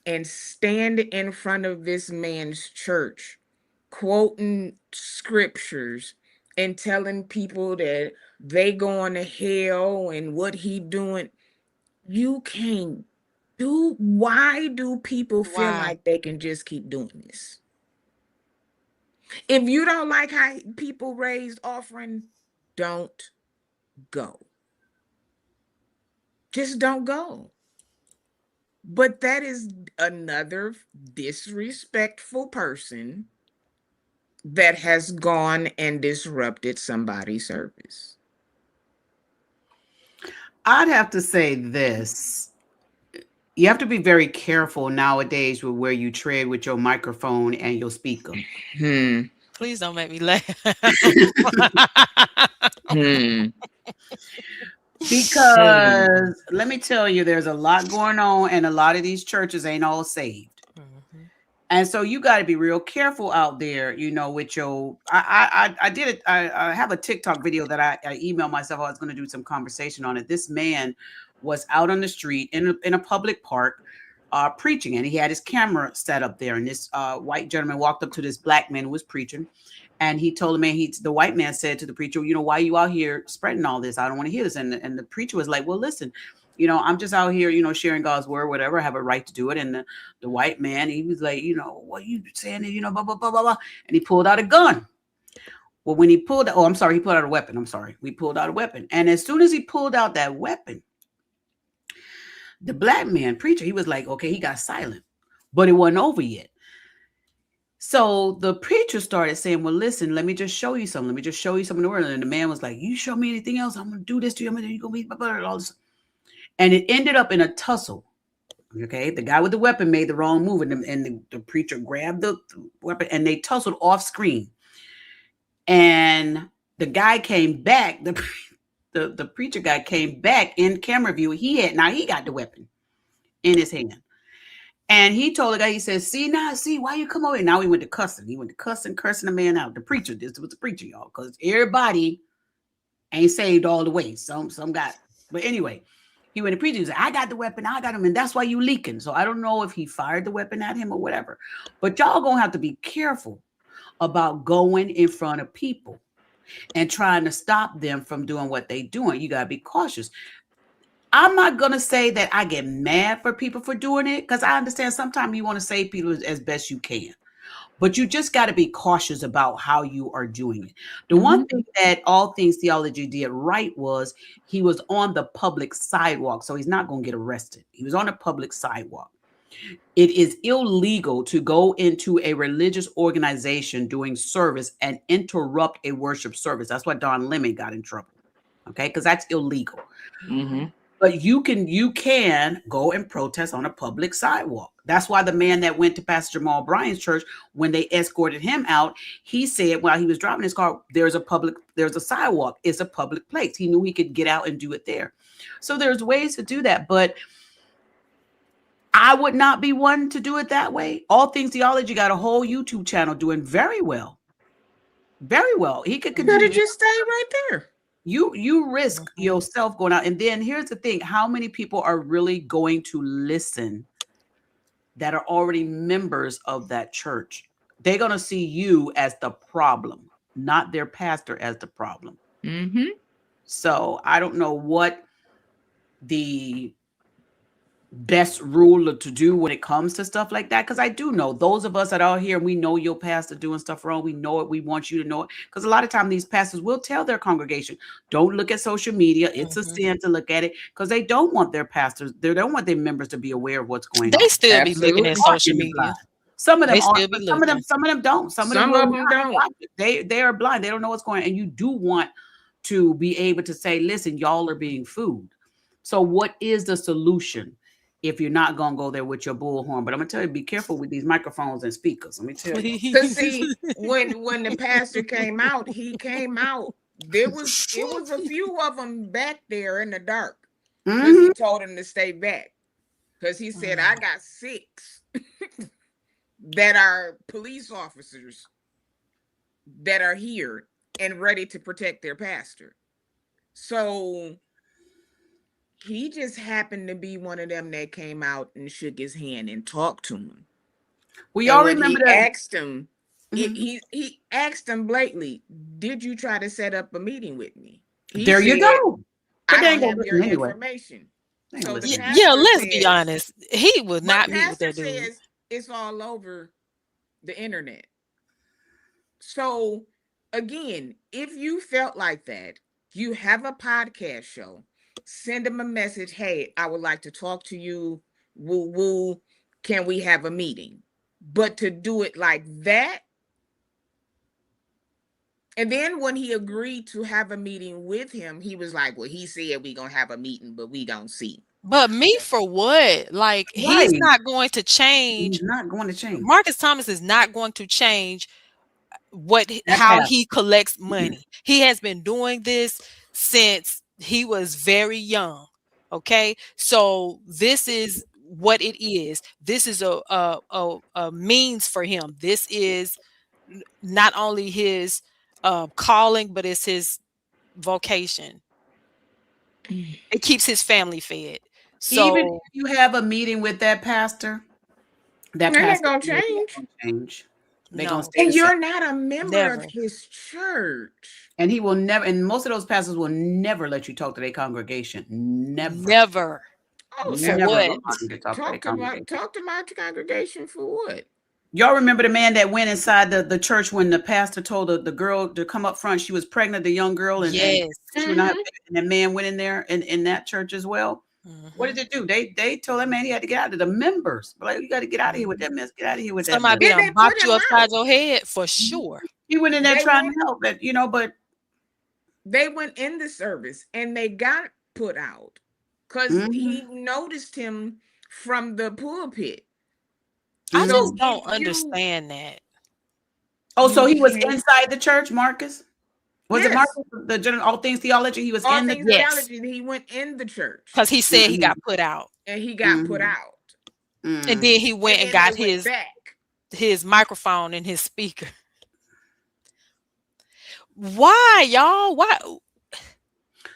and stand in front of this man's church quoting scriptures and telling people that they going to hell and what he doing. You can't. Why do people feel Why? like they can just keep doing this? If you don't like how people raised offering, don't go. Just don't go. But that is another disrespectful person that has gone and disrupted somebody's service. I'd have to say this. You have to be very careful nowadays with where you tread with your microphone and your speaker. Please don't make me laugh. Because let me tell you, there's a lot going on, and a lot of these churches ain't all saved. And so you got to be real careful out there, with your. I did it. I have a TikTok video that I emailed myself. I was going to do some conversation on it. This man was out on the street in a public park preaching, and he had his camera set up there. And this white gentleman walked up to this black man who was preaching, and he told the man, the white man said to the preacher, why are you out here spreading all this? I don't want to hear this. And the preacher was like, well, listen. I'm just out here, sharing God's word, whatever. I have a right to do it. And the white man, he was like, what are you saying? Blah, blah, blah, blah, blah. And he pulled out a gun. Well, when he pulled, he pulled out a weapon. I'm sorry. We pulled out a weapon. And as soon as he pulled out that weapon, the black man preacher, he was like, okay, he got silent, but it wasn't over yet. So the preacher started saying, well, listen, let me just show you something. Let me just show you something in the word. And the man was like, you show me anything else, I'm going to do this to you. You're going to be blah, blah, blah, all this. And it ended up in a tussle. Okay, the guy with the weapon made the wrong move, and the preacher grabbed the weapon, and they tussled off screen. And the guy came back. The preacher guy came back in camera view. He got the weapon in his hand, and he told the guy, he said, "See, why you come over here?" Now he went to cussing. He went to cursing the man out. The preacher, this was the preacher, y'all, because everybody ain't saved all the way. Some got, but anyway. He went to preach. He said, I got the weapon. I got him. And that's why you leaking. So I don't know if he fired the weapon at him or whatever. But y'all going to have to be careful about going in front of people and trying to stop them from doing what they doing. You got to be cautious. I'm not going to say that I get mad for people for doing it, because I understand sometimes you want to save people as best you can. But you just got to be cautious about how you are doing it. The one thing that All Things Theology did right was he was on the public sidewalk. So he's not going to get arrested. He was on a public sidewalk. It is illegal to go into a religious organization doing service and interrupt a worship service. That's why Don Lemon got in trouble. Okay, because that's illegal. But you can go and protest on a public sidewalk. That's why the man that went to Pastor Jamal Bryant's church, when they escorted him out, he said while he was driving his car, there's a sidewalk. It's a public place. He knew he could get out and do it there. So there's ways to do that. But I would not be one to do it that way. All Things Theology got a whole YouTube channel doing very well. Very well. He could continue. Better just stay right there. You risk yourself going out. And then here's the thing. How many people are really going to listen that are already members of that church? They're going to see you as the problem, not their pastor as the problem. So I don't know what the best rule to do when it comes to stuff like that, because I do know those of us that are out here, we know your pastor doing stuff wrong. We know it. We want you to know it, because a lot of time these pastors will tell their congregation, don't look at social media. It's a sin to look at it, because they don't want their pastors, they don't want their members to be aware of what's going on. They still be looking at social media. Some of them Some of them don't. Some of them don't. They are blind. They don't know what's going on. And you do want to be able to say, listen, y'all are being fooled. So what is the solution if you're not going to go there with your bullhorn? But I'm going to tell you, be careful with these microphones and speakers. Let me tell you. Because see, when the pastor came out, he came out. It was a few of them back there in the dark. Because he told them to stay back. Because he said, I got 6 that are police officers that are here and ready to protect their pastor. So he just happened to be one of them that came out and shook his hand and talked to him. We all remember that. Asked him, he asked him blatantly, did you try to set up a meeting with me? He there said, you go. I don't have your information. They So don't the listen to me. Yeah, pastor let's be says, honest. He would but not meet with pastor that dude. says it's all over the internet. So again, if you felt like that, you have a podcast show, send them a message. Hey, I would like to talk to you. Woo woo. Can we have a meeting? But to do it like that, and then when he agreed to have a meeting with him, he was like, well, he said we gonna have a meeting, but we don't see. But me for what? Like, he's Right. not going to He's change. not going to change. Marcus Thomas is not going to change That how path. he collects money. He has been doing this since he was very young. Okay, so this is what it is. This is a means for him. This is not only his calling, but it's his vocation. It keeps his family fed. Even So if you have a meeting with that pastor They're not gonna is not change. gonna change. They're gonna no, stay And the same. you're not a member of never. his church. And he will never, and most of those pastors will never let you talk to their congregation. Never. Never. Oh, For Never what? allow you to talk to their congregation. talk to my congregation for what? Y'all remember the man that went inside the church when the pastor told the girl to come up front? She was pregnant, the young girl, and Yes. she would not have, and that man went in there in that church as well. What Mhm. did it do? They told that man he had to get out of the members. Like, you got to get out of here with that mess. Get out of here with that Somebody mess. be Then they done put bopped you him upside out. your head for sure. He went in there They trying went, to help, but they went in the service and they got put out because he noticed him from the pulpit. I So just Mhm. don't if understand that. Oh, so you he was can't, inside the church, Marcus? Was it yes, Marcus, the general all things theology? He was all in the things Yes, theology, he went in the church because he said he Mhm, got put out, and he got put mhm, out. and mm. then he went And and then they got went back. his microphone and his speaker. Why, y'all? Why?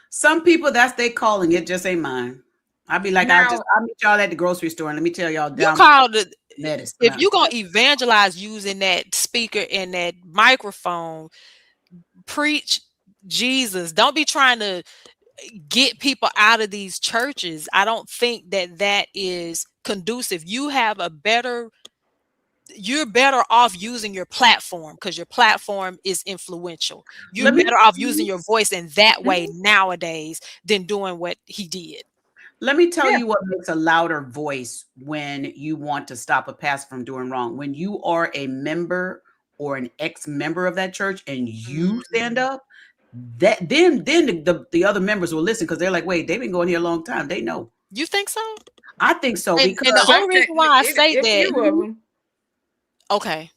Some people, that's they calling, it just ain't mine. I'll be like, Now, I'll meet y'all at the grocery store and let me tell y'all You down called it. lettuce. If you gonna evangelize using that speaker and that microphone, preach Jesus. Don't be trying to get people out of these churches. I don't think that that is conducive. You're better off using your platform because your platform is influential. You're Let me better off using your voice in that way mhm, nowadays than doing what he did. let me tell yeah, you what makes a louder voice when you want to stop a pastor from doing wrong. When you are a member or an ex-member of that church and you stand up, that then the other members will listen because they're like, wait, they've been going here a long time. They know. You think so? I think so because And the only something, reason why I say a that, few of them, okay,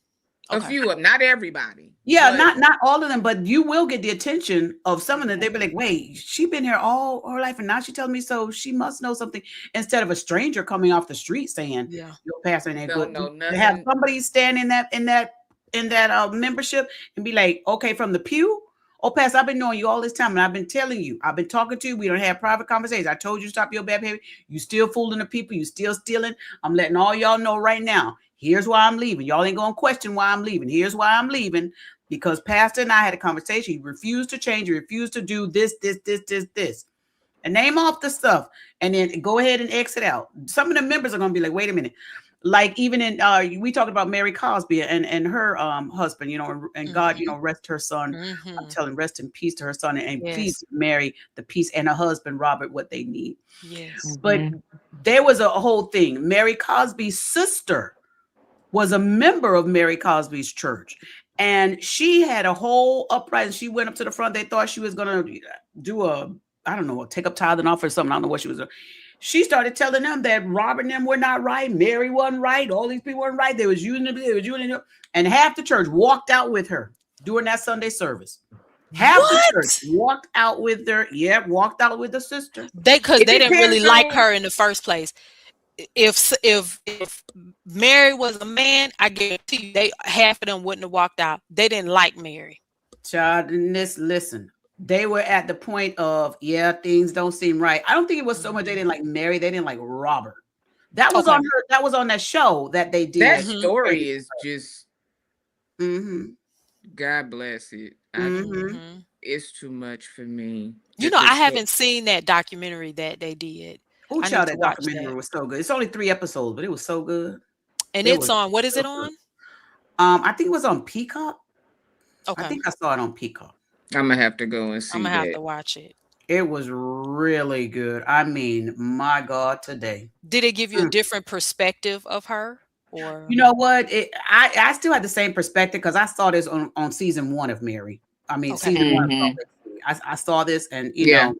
a okay. few of them, not everybody, yeah, but not all of them, but you will get the attention of some of them. They'll be like, wait, she been here all her life, and now she telling me so she must know something. Instead of a stranger coming off the street saying, Yeah. your pastor ain't don't good. know To have nothing. somebody stand in that membership and be like, okay, from the pew. Oh, Pastor, I've been knowing you all this time, and I've been telling you, I've been talking to you. We don't have private conversations. I told you to stop your bad behavior. You still fooling the people. You still stealing. I'm letting all y'all know right now. Here's why I'm leaving. Y'all ain't gonna question why I'm leaving. Here's why I'm leaving. Because Pastor and I had a conversation. He refused to change. He refused to do this, and name off the stuff, and then go ahead and exit out. Some of the members are gonna be like, wait a minute. Like even in we talked about Mary Cosby and her husband, and God, rest her son. I'm telling rest in peace to her son, and please Yes. Mary the peace and her husband Robert what they need. Yes. But there was a whole thing. Mary Cosby's sister was a member of Mary Cosby's church. And she had a whole uprising. She went up to the front. They thought she was going to do I don't know, take up tithing off or something. I don't know what she was doing. She started telling them that Robert and them were not right. Mary wasn't right. All these people weren't right. They was using them. And half the church walked out with her during that Sunday service. Half the church What? walked out with her. Yeah, walked out with the sister. Because It they didn't really depends like on, her in the first place. If Mary was a man, I guarantee you, they half of them wouldn't have walked out. They didn't like Mary. Child, listen. They were at the point of, yeah, things don't seem right. I don't think it was so much they didn't like Mary, they didn't like Robert. That was Okay. that was on that show that they that did. story is just, Mm-hmm. God bless it. Mhm. It's too much for me. You know, I haven't seen that documentary that they did. Oh, I need child, to that watch documentary that. was so good. It's only 3 episodes, but it was so good. And It it's was on, what is so it good. on? I think it was on Peacock. I Okay. think I saw it on Peacock. I'm gonna have to go and I'm see gonna have that. to watch it. It was really good. I mean, my God, today. Did it give you a Mm. different perspective of her? Or You know what? I still had the same perspective because I saw this on season 1 of Mary. I mean, okay. season 1 of Hmm. Salt Lake City. I saw this, and Yeah.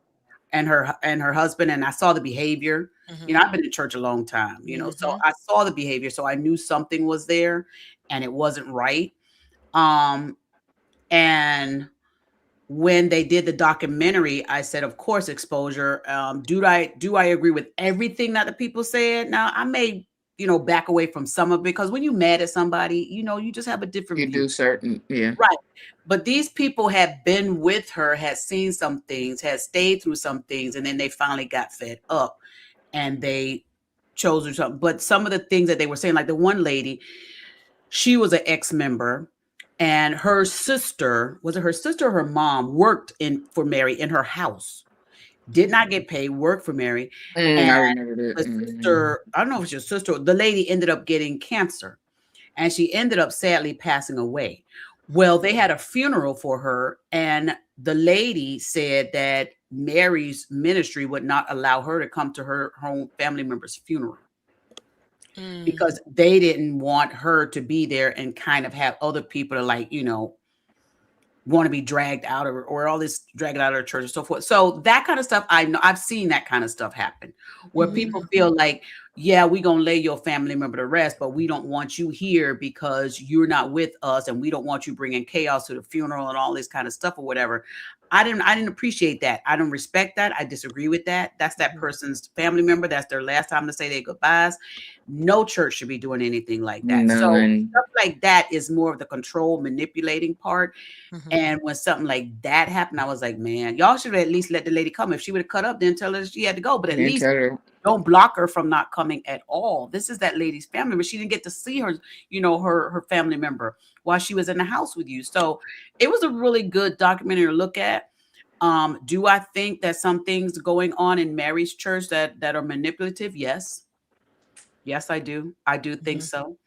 and her husband, and I saw the behavior. Mhm. I've been in church a long time, so Mhm. I saw the behavior, so I knew something was there, and it wasn't right. Um, and when they did the documentary, I said, of course, exposure. Do I agree with everything that the people said? Now, I may, back away from some of it, because when you're mad at somebody, you just have a different You view. do certain, yeah. Right. But these people have been with her, had seen some things, had stayed through some things, and then they finally got fed up and they chose or something. But some of the things that they were saying, like the one lady, she was an ex-member, and her sister, was it her sister or her mom, worked for Mary in her house, did not get paid, worked for Mary. And I remember that. the sister, I don't know if it's your sister, the lady ended up getting cancer, and she ended up sadly passing away. Well, they had a funeral for her, and the lady said that Mary's ministry would not allow her to come to her own family member's funeral because they didn't want her to be there and kind of have other people to, like, want to be dragged out, or all this dragged out of the church and so forth. So that kind of stuff, I know I've seen that kind of stuff happen where people feel like, yeah, we're going to lay your family member to rest, but we don't want you here because you're not with us, and we don't want you bringing chaos to the funeral and all this kind of stuff or whatever. I didn't appreciate that. I don't respect that. I disagree with that. That's that person's family member. That's their last time to say their goodbyes. No church should be doing anything like that. None. So stuff like that is more of the control, manipulating part. And when something like that happened, I was like, man, y'all should at least let the lady come. If she would have cut up, then tell her she had to go. But at Didn't least tell her. don't block her from not coming at all. This is that lady's family member. She didn't get to see her, her family member while she was in the house with you. So it was a really good documentary to look at. Do I think that some things going on in Mary's church that are manipulative? Yes. Yes, I do. I do think so.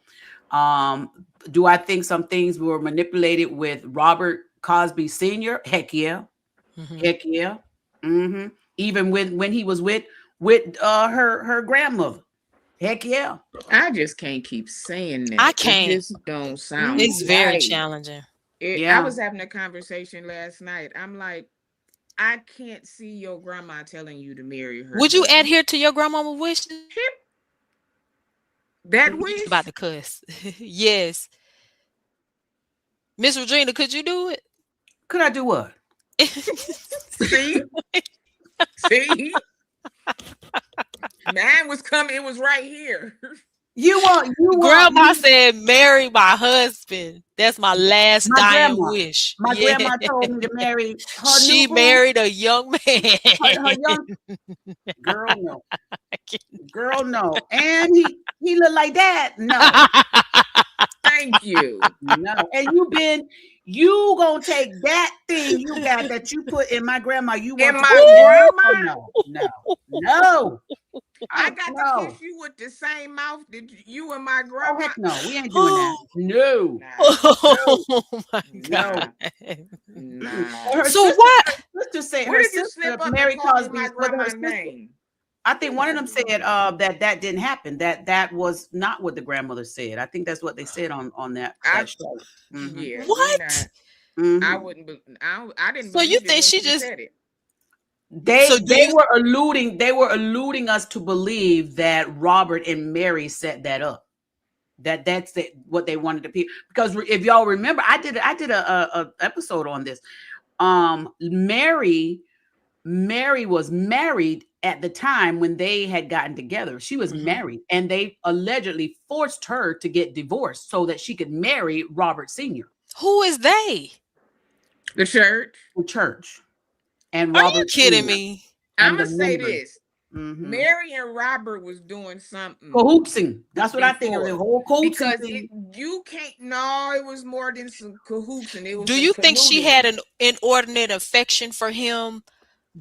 Do I think some things were manipulated with Robert Cosby Sr.? Heck yeah. Heck yeah. Even when he was with her grandmother. Heck yeah. I just can't keep saying that. I can't. It just don't sound It's very right. challenging. I was having a conversation last night. I'm like, I can't see your grandma telling you to marry her. Would you adhere to your grandmama's wishes? That wish? About to cuss. Yes. Miss Regina, could you do it? Could I do what? See? See? Mine was coming. It was right here. Grandma said, marry my husband. That's my last dying wish. My grandma told me to marry her. She married a young man. Her young girl, no. Girl, no. And he looked like that. No. Thank you. No. And you gonna take that thing you got that you put in my grandma. You want in my grandma? No. I got to kiss you with the same mouth that you and my grandma. Oh, heck no, we ain't doing that. No. Oh my God. No. So what? Her sister said Where did you slip up Mary and call Cosby's my grandma's name? I think one of them said that didn't happen. That was not what the grandmother said. I think that's what they said on that show. Yeah. What? I wouldn't. I didn't. So you think she just said it? They were alluding us to believe that Robert and Mary set that up. That's what they wanted to be. Because if y'all remember, I did a episode on this. Mary was married at the time when they had gotten together. She was married, and they allegedly forced her to get divorced so that she could marry Robert Sr. Who is they? The church. The church. And Are Robert you kidding Sr. me? I'm gonna say this. Mary and Robert was doing something. Cahoopsing. That's what I think of the whole cahoopsing because thing. You can't. No, it was more than some cahoopsing. It was. Do you think she had an inordinate affection for him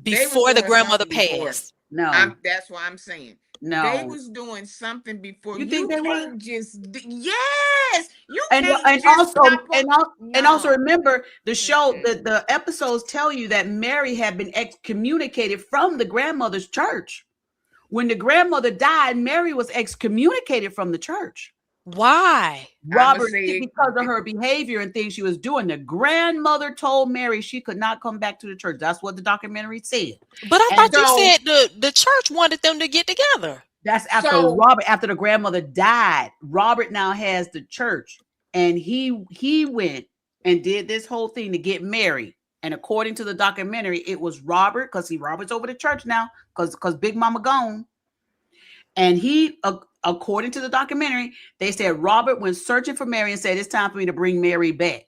before the grandmother passed? No, That's why I'm saying they no. was doing something before. You think You they were? can't just yes, you can't just Also pop up. and also No. remember the show, Mm-mm. the episodes tell you that Mary had been excommunicated from the grandmother's church. When the grandmother died, Mary was excommunicated from the church. Why? I'ma Robert, say because of her behavior and things she was doing, the grandmother told Mary she could not come back to the church. That's what the documentary said. But I And thought you so. said the church wanted them to get together. that's after So Robert, after the grandmother died. Robert now has the church, and he went and did this whole thing to get married. And according to the documentary, it was Robert, because Robert's over the church now, because Big Mama gone. And according to the documentary, they said Robert went searching for Mary and said, "It's time for me to bring Mary back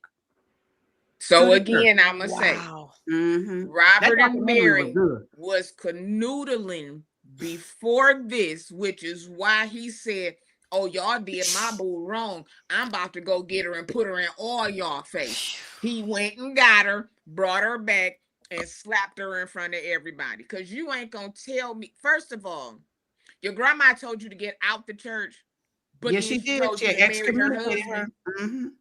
to so the church." again, I'ma say Wow. That Robert and documentary was Mary good. was canoodling before this, which is why he said, "Oh, y'all did my boo wrong. I'm about to go get her and put her in all y'all face." He went and got her, brought her back, and slapped her in front of everybody. Cause you ain't gonna tell me. First of all, your grandma told you to get out the church, but Yes, then she she did. told She you to marry her excommunicated her. husband.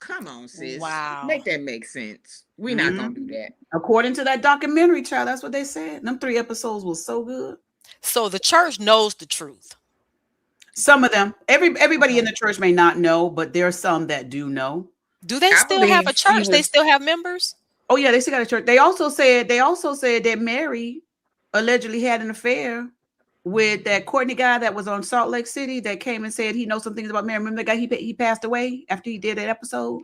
Come on, sis. Wow. Make that make sense. We're not gonna do Mhm. that. According to that documentary, child, that's what they said. Them 3 episodes was so good. So the church knows the truth. Some of them, everybody in Okay. the church may not know, but there are some that do know. Do they I still have believe a she church? They was. still have members? Oh yeah, they still got a church. They also said that Mary allegedly had an affair with that Courtney guy that was on Salt Lake City that came and said he knows some things about Mary. Remember the guy he passed away after he did that episode?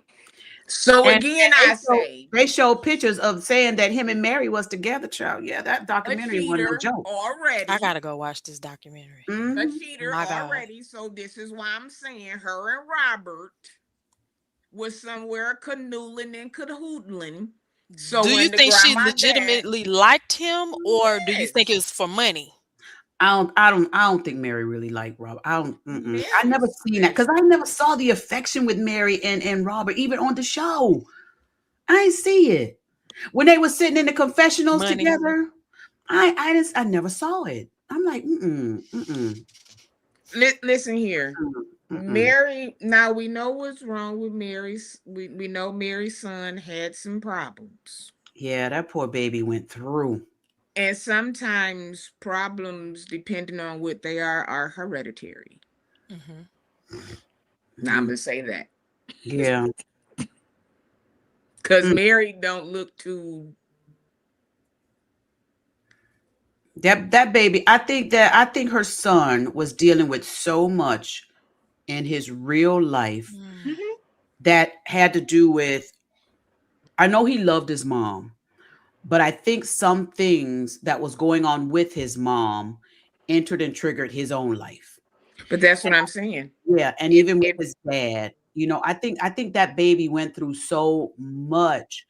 So And again, they I showed say they showed pictures of saying that him and Mary was together, child. Yeah, that a documentary wasn't no cheater joke. I already. gotta go watch this documentary. A Hmm. cheater My God. already. So this is why I'm saying her and Robert was somewhere canoodling and cahoodling. So Do you when the think she grandma died, legitimately liked him, or do you think it yes, was for money? I don't think Mary really liked Robert. I don't. I Mary never is seen that because I special. never saw the affection with Mary and Robert even on the show. I didn't see it when they were sitting in the confessionals Money. together. I never saw it. I'm like, mm-mm. Listen here. Mm-mm. Mary, now we know what's wrong with Mary's. We know Mary's son had some problems. Yeah, that poor baby went through. And sometimes problems, depending on what they are hereditary. Hmm. Now I'm Mhm. gonna say that Yeah. because Mm. Mary don't look too. That baby, I think her son was dealing with so much in his real life Mhm. that had to do with, I know he loved his mom, but I think some things that was going on with his mom entered and triggered his own life. But that's what I'm saying. Yeah, and If even with if his dad, I think that baby went through so much.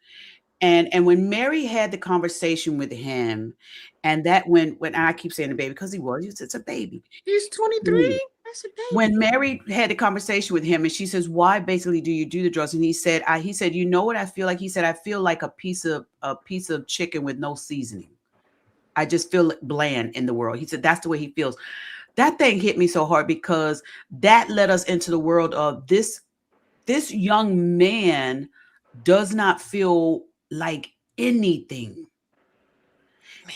And when Mary had the conversation with him, and that when I keep saying the baby because it's a baby he's to me. 23, that's a When baby. Mary had a conversation with him and she says, "Why basically do you do the drugs?" And he said, "You know what I feel like?" He said, "I feel like a piece of chicken with no seasoning. I just feel bland in the world." He said that's the way he feels. That thing hit me so hard because that led us into the world of this young man does not feel like anything.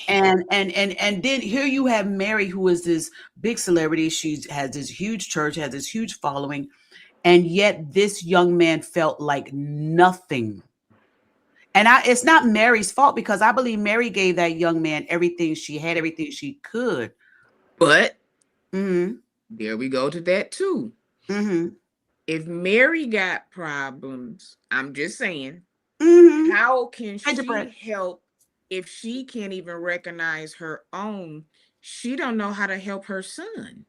Man. And then here you have Mary, who is this big celebrity. She has this huge church, has this huge following, and yet this young man felt like nothing. And it's not Mary's fault because I believe Mary gave that young man everything she had, everything she could. But Hmm. there we go to that too. Hmm. If Mary got problems, I'm just saying, Hmm. how can Gingerbread. she help if she can't even recognize her own? She don't know how to help her son.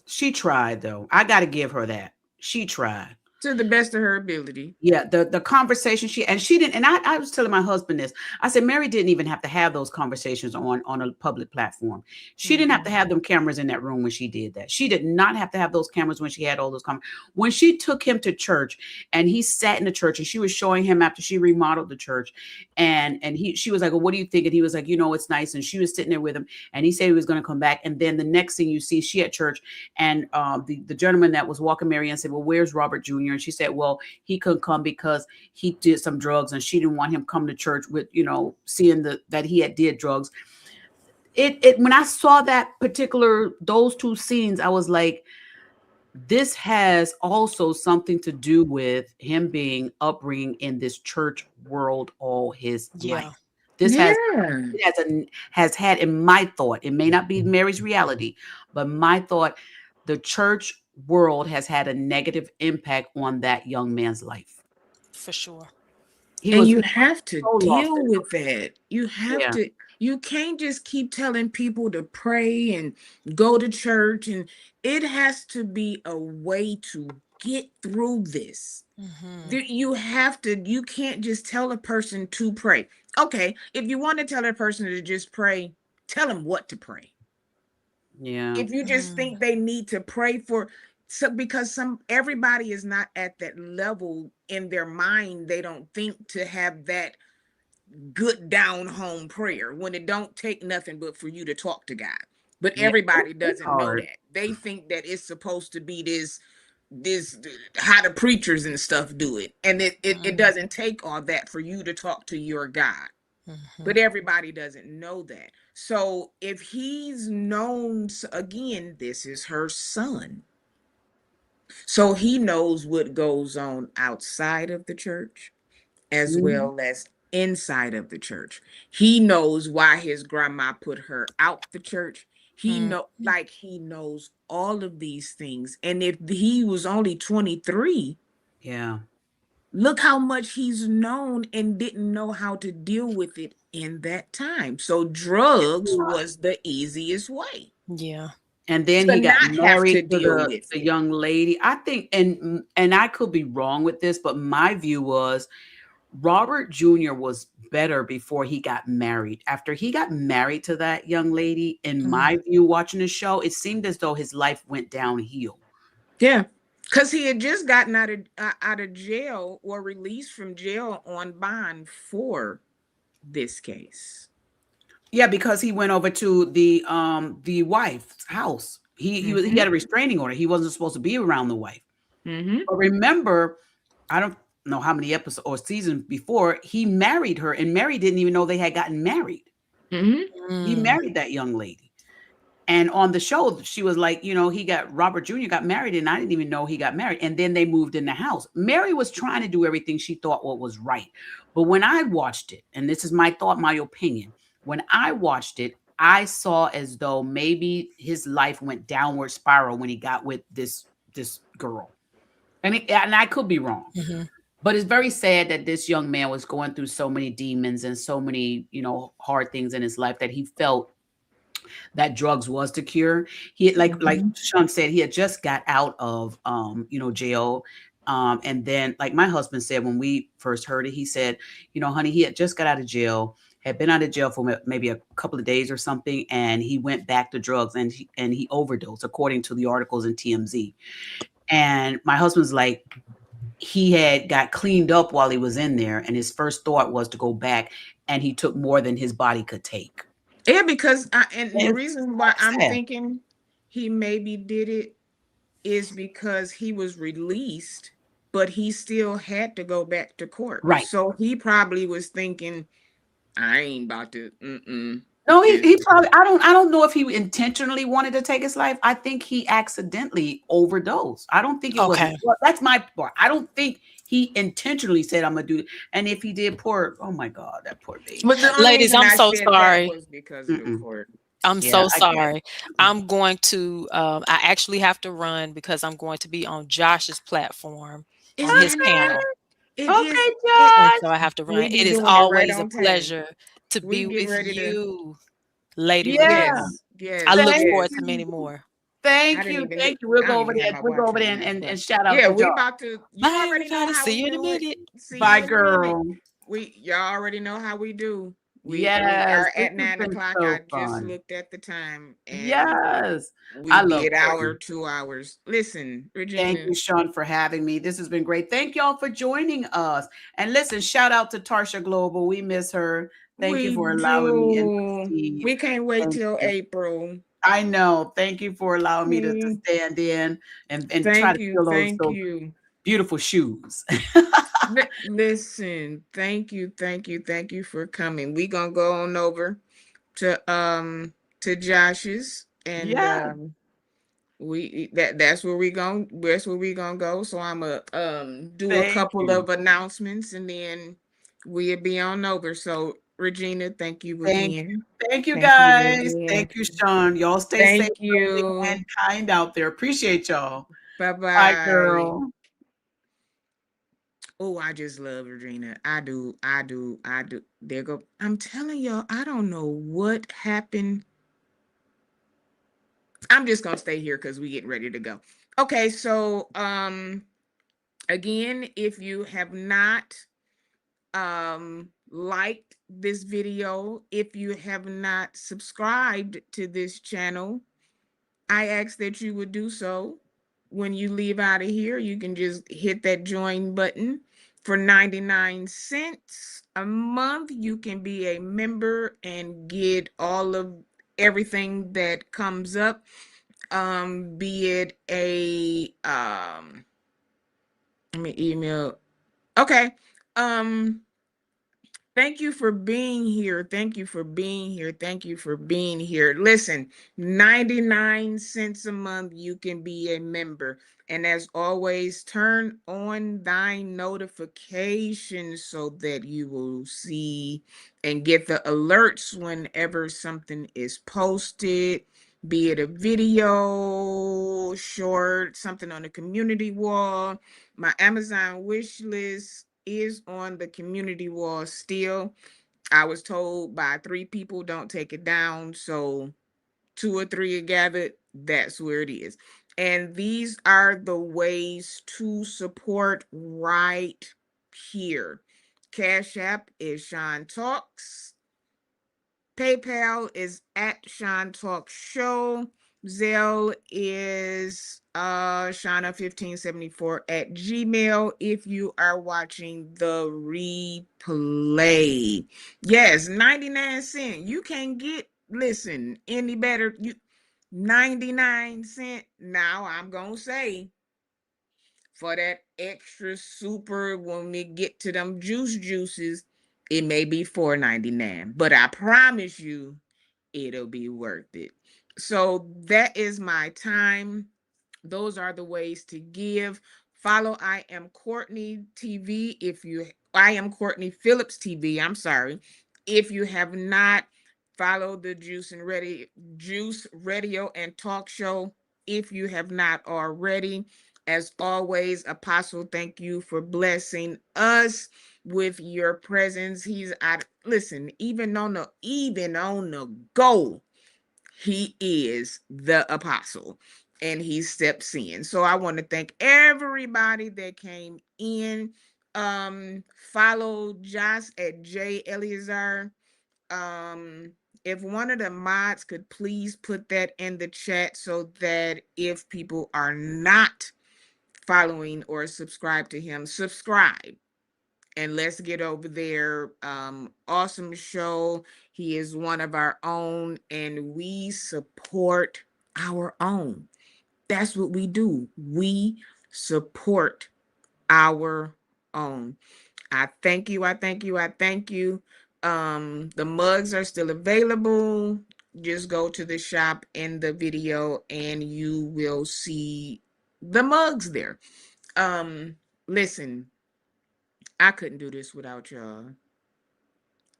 She tried though. I got to give her that. She tried. To the best of her ability. Yeah, the conversation she didn't, and I was telling my husband this. I said Mary didn't even have to have those conversations on a public platform. She didn't have to have them cameras in that room when she did that. She did not have to have those cameras when she had all those when she took him to church and he sat in the church and she was showing him after she remodeled the church, and she was like, well, what do you think? And he was like, it's nice. And she was sitting there with him, and he said he was going to come back. And then the next thing you see, she at church, and the gentleman that was walking Mary and said, well, where's Robert Jr.? And she said, well, he couldn't come because he did some drugs, and she didn't want him come to church with, seeing that he had did drugs. It when I saw those two scenes, I was like, this has also something to do with him being upbringing in this church world all his life. This has had, in my thought, it may not be Mary's reality, but my thought, the church world has had a negative impact on that young man's life. For sure. You have to deal with that. You have to. You can't just keep telling people to pray and go to church, and it has to be a way to get through this. You have to. You can't just tell a person to pray. Okay, if you want to tell a person to just pray, tell them what to pray. Yeah. If you just think they need to pray because everybody is not at that level in their mind. They don't think to have that good down home prayer when it don't take nothing but for you to talk to God. But everybody doesn't know that. They think that it's supposed to be this how the preachers and stuff do it, and it doesn't take all that for you to talk to your God. But everybody doesn't know that. So if he's known, again, this is her son, so he knows what goes on outside of the church as well as inside of the church. He knows why his grandma put her out the church. He knows all of these things. And if he was only 23, look how much he's known and didn't know how to deal with it in that time. So drugs was the easiest way. Yeah. And then he got married to the young lady. I think, and I could be wrong with this, but my view was Robert Jr. was better before he got married. After he got married to that young lady, in my view, watching the show, it seemed as though his life went downhill. Yeah, because he had just gotten out of jail or released from jail on bond for this case. Yeah, because he went over to the wife's house. He had a restraining order. He wasn't supposed to be around the wife. But remember, I don't know how many episodes or seasons before, he married her, and Mary didn't even know they had gotten married. He married that young lady. And on the show, she was like, Robert Jr. got married, and I didn't even know he got married. And then they moved in the house. Mary was trying to do everything she thought what was right. But when I watched it, and this is my thought, my opinion, when I watched it, I saw as though maybe his life went downward spiral when he got with this girl. And I could be wrong. But it's very sad that this young man was going through so many demons and so many, hard things in his life that he felt that drugs was the cure. He like Shun said, he had just got out of jail. And then, like my husband said when we first heard it, he said, honey, he had just got out of jail, had been out of jail for maybe a couple of days or something, and he went back to drugs and he overdosed, according to the articles in TMZ. And my husband's like, he had got cleaned up while he was in there, and his first thought was to go back, and he took more than his body could take. Yeah, because the reason why I'm thinking he maybe did it is because he was released, but he still had to go back to court. Right. So he probably was thinking, I ain't about to. No, he probably. I don't know if he intentionally wanted to take his life. I think he accidentally overdosed. I don't think it was. Well, that's my part. I don't think he intentionally said, "I'm gonna do it." And if he did, oh my God, that poor baby. Ladies, I'm so sorry. Was because of the court. I'm so sorry. I'm going to. I actually have to run because I'm going to be on Josh's platform on his panel. Okay, Josh. So I have to run. It is always a pleasure to be with you, Lady. Yes. I look forward to many more. I Thank didn't you. even look. Thank you. We'll I go don't over even have there. my We'll go watch over there on, and but shout out yeah, to we Josh. about to. You Bye, already know everybody. how See we you in a do it. minute. See Bye, you in a minute. girl. Y'all already know how we do. We Yes, are this at has 9 been o'clock. I so just fun. looked at the time and Yes. we I love did our Courtney. 2 hours. Listen, Thank Regina, you, Shun, for having me. This has been great. Thank y'all for joining us. And listen, shout out to Tarsha Global. We miss her. Thank you we for allowing me and do. Steve. We can't wait Thank till you. April. I know. Thank you for allowing me to Mm, stand in and try thank to you. fill Thank those you. beautiful shoes. Listen, thank you, thank you for coming. We gonna go on over to Josh's and Yeah, that's where we gonna go. So I'm gonna do a thank couple you. of announcements and then we'll be on over. So Regina, thank you Thank you. again. Thank you, Thank you guys. again. Thank you, Sean. Y'all stay safe, Thank loving, you. and kind out there. Appreciate y'all. Bye Bye, bye. girl. Oh, I just love Regina. I do. I do. I do. There go. I'm telling y'all, I don't know what happened. I'm just gonna stay here because we getting ready to go. Okay, so again, if you have not liked this video, if you have not subscribed to this channel, I ask that you would do so. When you leave out of here, you can just hit that join button. For 99 cents a month, you can be a member and get all of everything that comes up. Be it a let me email. Okay. Um Thank you for being here. Thank you for being here. Thank you for being here. Listen, 99 cents a month, you can be a member. And as always, turn on thine notifications so that you will see and get the alerts whenever something is posted, be it a video, short, something on the community wall. My Amazon wish list is on the community wall still. I was told by 3 people don't take it down. So 2 or 3 are gathered. That's where it is. And these are the ways to support right here. Cash App is Sean Talks. PayPal is at Sean Talk Show. Zelle is Shauna1574 at Gmail if you are watching the replay. Yes, 99 cents. You can get, listen, any better. 99 cents. Now I'm gonna say for that extra super when we get to them juices, it may be $4.99, but I promise you it'll be worth it. So that is my time. Those are the ways to give. Follow I am Courtney TV if you I am Courtney Phillips TV. I'm sorry. If you have not followed the Juice Radio and Talk Show, if you have not already, as always, Apostle, thank you for blessing us with your presence. He's at listen, even on the go, he is the apostle and he steps in. So I want to thank everybody that came in. Follow Josh at J Eleazar. um if one of the mods could please put that in the chat so that if people are not following or subscribe to him, subscribe and let's get over there. Awesome show. He is one of our own and we support our own. That's what we do. We support our own. I thank you. I thank you. I thank you. The mugs are still available. Just go to the shop in the video and you will see the mugs there. Um, Listen, I couldn't do this without y'all,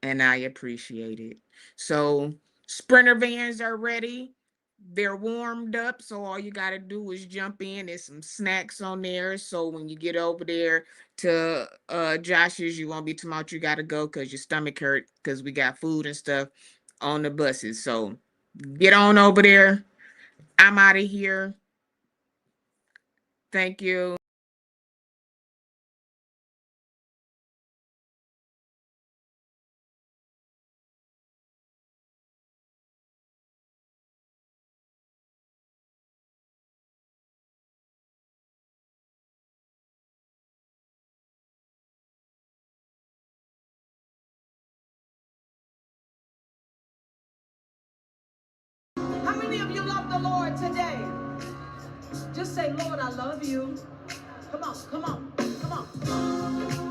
and I appreciate it. So, Sprinter vans are ready. They're warmed up, so all you got to do is jump in. There's some snacks on there. So when you get over there to Josh's, you won't be talking about you got to go because your stomach hurt because we got food and stuff on the buses. So get on over there. I'm out of here. Thank you. How many of you love the Lord today? Just say, Lord, I love you. Come on, come on, come on.